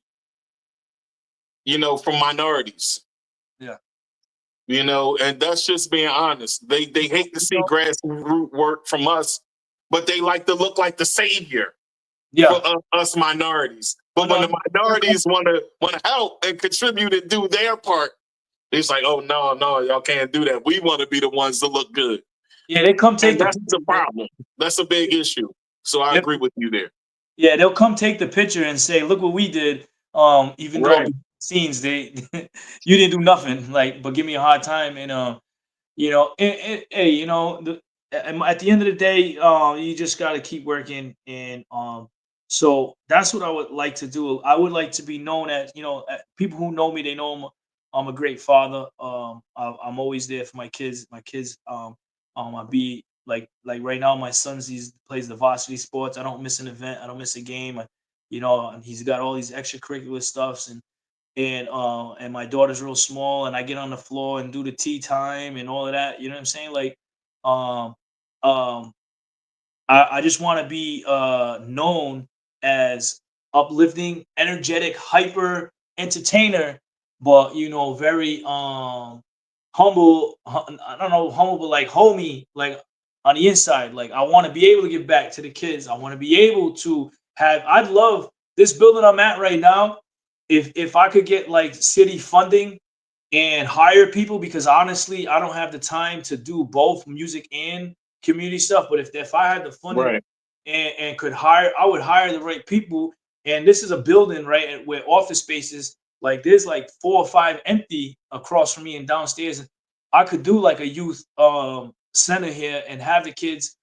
from minorities. Yeah. And that's just being honest. They hate to see grassroots work from us, but they like to look like the savior for us minorities. But when the minorities want to help and contribute and do their part, it's like, oh no, y'all can't do that. We want to be the ones to look good. Yeah, they come take that's the problem. That's a big issue. So I agree with you there. Yeah, they'll come take the picture and say, "Look what we did." Even though behind the scenes they you didn't do nothing, like, but give me a hard time. And hey, at the end of the day, you just got to keep working. And so that's what I would like to do. I would like to be known as, people who know me, they know I'm a great father. I'm always there for my kids. I be like right now, my son's plays the varsity sports. I don't miss an event. I don't miss a game. And he's got all these extracurricular stuffs, and my daughter's real small, and I get on the floor and do the tea time and all of that. You know what I'm saying? Like, um, um, I just want to be known as uplifting, energetic, hyper entertainer, but very humble. I don't know, humble, but like homie, like on the inside. Like, I want to be able to give back to the kids. I want to be able to have. I'd love this building I'm at right now. If I could get like city funding and hire people, because honestly, I don't have the time to do both music and community stuff. But if I had the funding Right. and could hire, I would hire the right people. And this is a building, right, where office spaces, like there's like 4 or 5 empty across from me and downstairs. And I could do like a youth center here and have the kids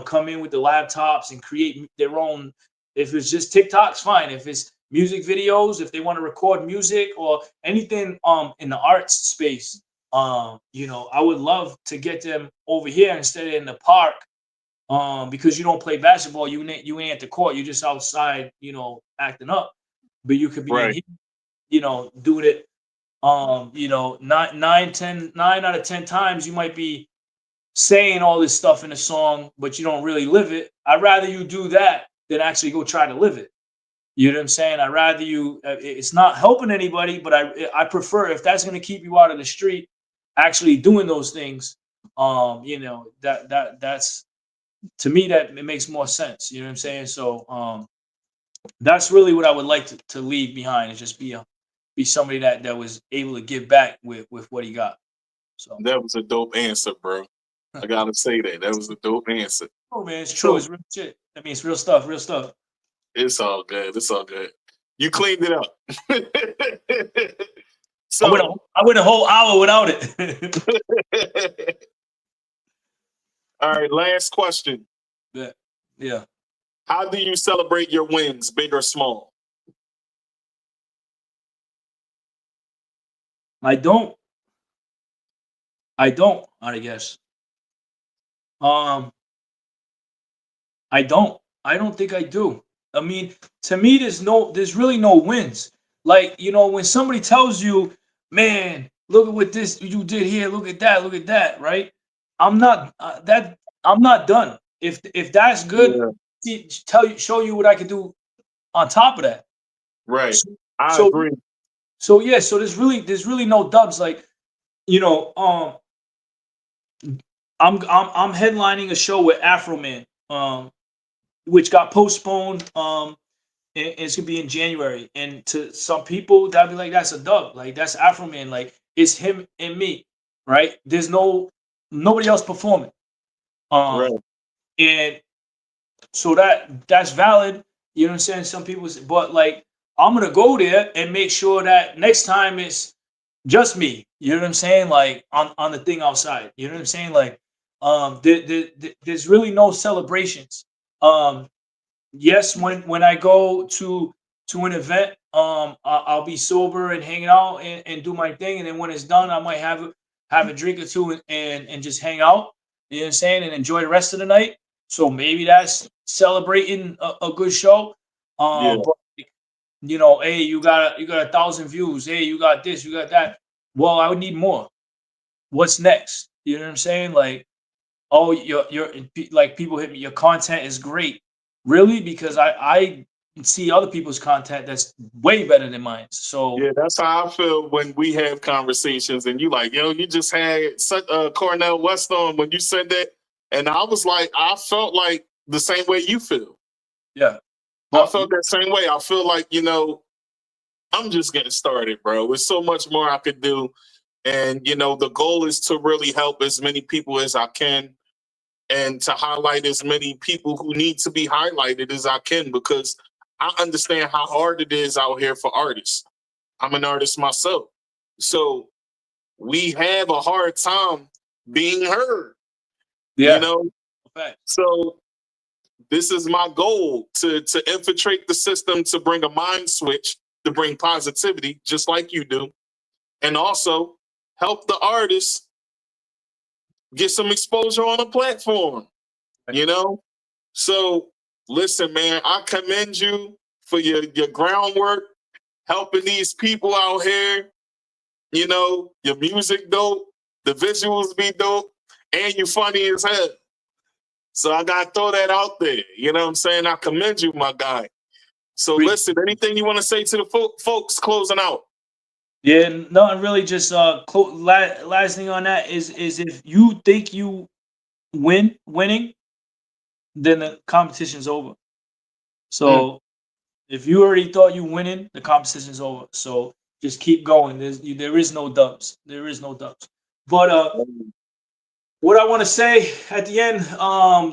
come in with the laptops and create their own. If it's just TikToks, fine. If it's music videos, if they want to record music or anything in the arts space, you know, I would love to get them over here instead of in the park. Because you don't play basketball, you ain't at the court, you're just outside, you know, acting up. But you could be in Right. here, you know, doing it. You know, 9 out of 10 times you might be saying all this stuff in a song, but you don't really live it. I'd rather you do that than actually go try to live it. You know what I'm saying? I'd rather you. It's not helping anybody, but I prefer, if that's going to keep you out of the street, actually doing those things. You know, that's, to me, that it makes more sense. You know what I'm saying? So that's really what I would like to leave behind, is just be somebody that was able to give back with what he got. So That was a dope answer, bro. I gotta say that. That was a dope answer. oh man, it's true. It's real shit. I mean, it's real stuff. Real stuff. It's all good. It's all good. You cleaned it up. I So went a whole hour without it. all right, last question. Yeah. How do you celebrate your wins, big or small? I don't, I guess. I don't think I do. I mean, to me, there's really no wins. Like, you know, when somebody tells you, man, look at what this you did here, look at that, right? I'm not I'm not done. If that's good, Yeah. show you what I can do on top of that. Right. So, I so agree. so yeah, so there's really no dubs. Like, you know, I'm headlining a show with Afro Man, which got postponed. And it's gonna be in January. And to some people, that'd be like, that's a dub. Like, that's Afro Man. Like, it's him and me, right? There's nobody else performing. Right. And so that's valid. You know what I'm saying? Some people, but like, I'm gonna go there and make sure that next time it's just me. You know what I'm saying? Like, on the thing outside. You know what I'm saying? Like, there's really no celebrations. Yes, when I go to an event, I'll be sober and hanging out and do my thing, and then when it's done, I might have a drink or two and just hang out. You know what I'm saying? And enjoy the rest of the night. So maybe that's celebrating a good show. Yeah. But, you know, hey, you got 1,000 views. Hey, you got this, you got that. Well, I would need more. What's next? You know what I'm saying? Like, oh, you're like, people hit me, your content is great. Really? Because I see other people's content that's way better than mine. So Yeah, that's how I feel when we have conversations and you like, yo, you just had Cornell West on when you said that. And I was like, I felt like the same way you feel. yeah. I But felt that same way. I feel like, you know, I'm just getting started, bro. There's so much more I could do. And, you know, the goal is to really help as many people as I can and to highlight as many people who need to be highlighted as I can, because I understand how hard it is out here for artists. I'm an artist myself. So we have a hard time being heard, yeah. you know? Fact. So this is my goal, to infiltrate the system, to bring a mind switch, to bring positivity, just like you do. And also help the artists get some exposure on a platform, you know? So listen, man, I commend you for your groundwork, helping these people out here. You know, your music dope, the visuals be dope, and you funny as hell. So I gotta throw that out there. You know what I'm saying? I commend you, my guy. So listen, anything you want to say to the folks closing out? Yeah, no, really just last thing on that is if you think you winning, then the competition's over. So if you already thought you winning, the competition's over. So just keep going. There is no dubs. There is no dubs. But what I want to say at the end,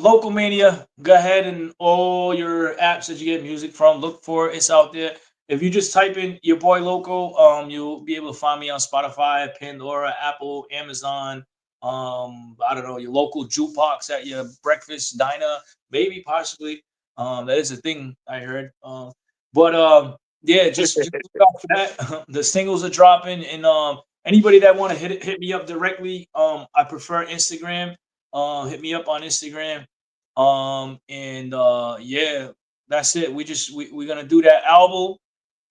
Local Mania, go ahead and all your apps that you get music from, look for it. It's out there. If you just type in YaBoi LoCo, you'll be able to find me on Spotify, Pandora, Apple, Amazon. I don't know, your local jukebox at your breakfast diner, maybe possibly. That is a thing I heard. But yeah, just look out for that. The singles are dropping, and anybody that want to hit me up directly, I prefer Instagram. Hit me up on Instagram. And yeah, that's it. We're gonna do that album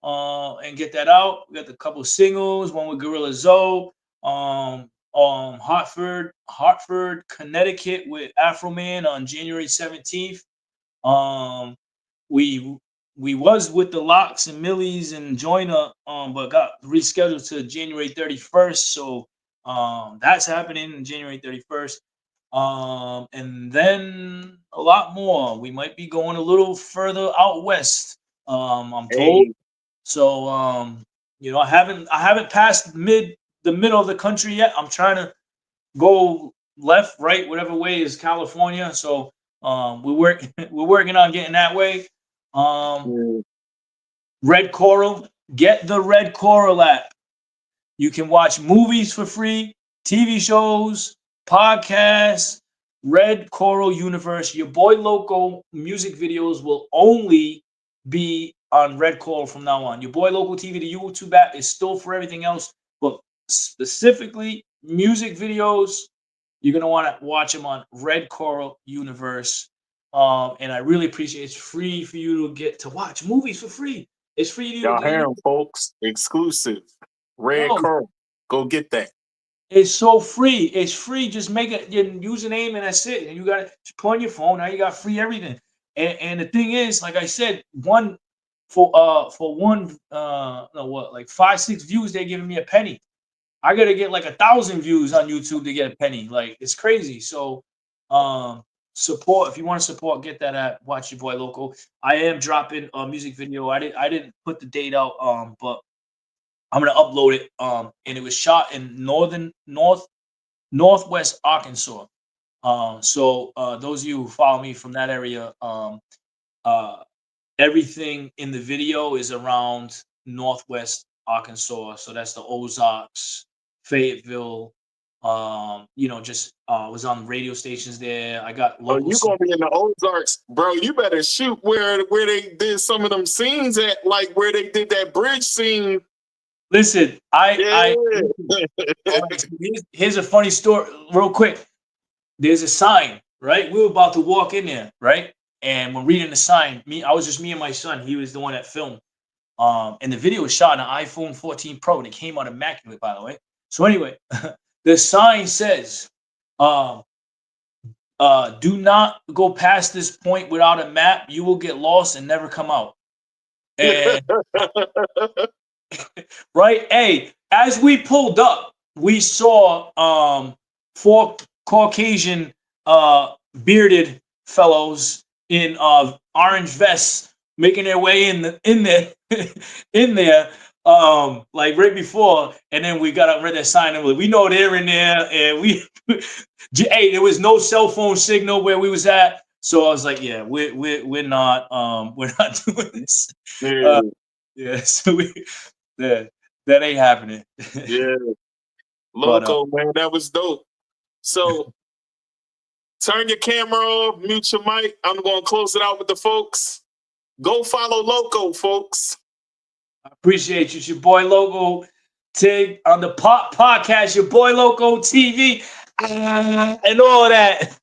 and get that out. We got a couple singles, one with Gorilla Zoe, Hartford, Connecticut with Afro Man on January 17th. Um, we we was with the Locks and Millies and Joyner, but got rescheduled to January 31st. So that's happening January 31st. And then a lot more. We might be going a little further out west. I'm told. Hey, So I haven't passed the middle of the country yet. I'm trying to go left, right, whatever way is California. So we're working on getting that way. Um, yeah. Red Coral, get the Red Coral app. You can watch movies for free, TV shows, podcasts, Red Coral Universe. YaBoi LoCo music videos will only be on Red Coral from now on. YaBoi LoCo TV, the YouTube app is still for everything else, but specifically music videos, you're gonna want to watch them on Red Coral Universe. And I really appreciate it's free for you to get to watch movies for free. It's free to Y'all you. hear 'em, folks. Exclusive. Red Yo, Curl. Go get that. it's so free. It's free. Just make it your username and that's it. And you got it. Just put on your phone. Now you got free everything. And the thing is, like I said, for one no what like 5-6 views, they're giving me a penny. I gotta get like 1,000 views on YouTube to get a penny. Like it's crazy. So support if you want to support, get that at Watch YaBoi LoCo. I am dropping a music video. I didn't put the date out, but I'm gonna upload it. And it was shot in northwest Arkansas. So those of you who follow me from that area, uh, everything in the video is around northwest Arkansas. So that's the Ozarks, Fayetteville. Just was on radio stations there. I got Oh, local. you gonna be in the Ozarks, bro. You better shoot where they did some of them scenes at, like where they did that bridge scene. Listen, Yeah. all right, so here's a funny story, real quick. There's a sign, right? We were about to walk in there, right? And when reading the sign, I was just me and my son. He was the one that filmed. And the video was shot on an iPhone 14 Pro, and it came out immaculate, by the way. So anyway, the sign says, "Do not go past this point without a map. You will get lost and never come out." And right, hey, as we pulled up, we saw four Caucasian bearded fellows in orange vests making their way in there in there like right before, and then we got up read that sign and we know they're in there, and we hey, there was no cell phone signal where we was at, so I was like, yeah, we're not we're not doing this. Yeah. Yeah, so that ain't happening. Yeah. But Loco, man, that was dope. So turn your camera off, mute your mic. I'm gonna close it out with the folks. Go follow Loco, folks. I appreciate you. It's your boy Loco Tig on the podcast, YaBoi LoCo TV, and all that.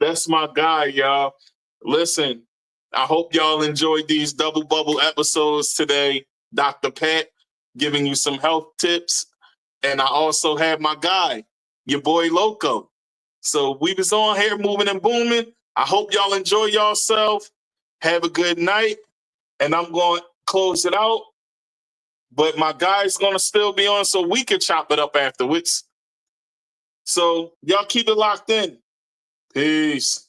That's my guy, y'all. Listen, I hope y'all enjoyed these double bubble episodes today. Dr. Pat giving you some health tips. And I also have my guy, YaBoi LoCo. So we was on here moving and booming. I hope y'all enjoy yourself. Have a good night. And I'm going to close it out. But my guy's going to still be on so we can chop it up afterwards. So y'all keep it locked in. Peace.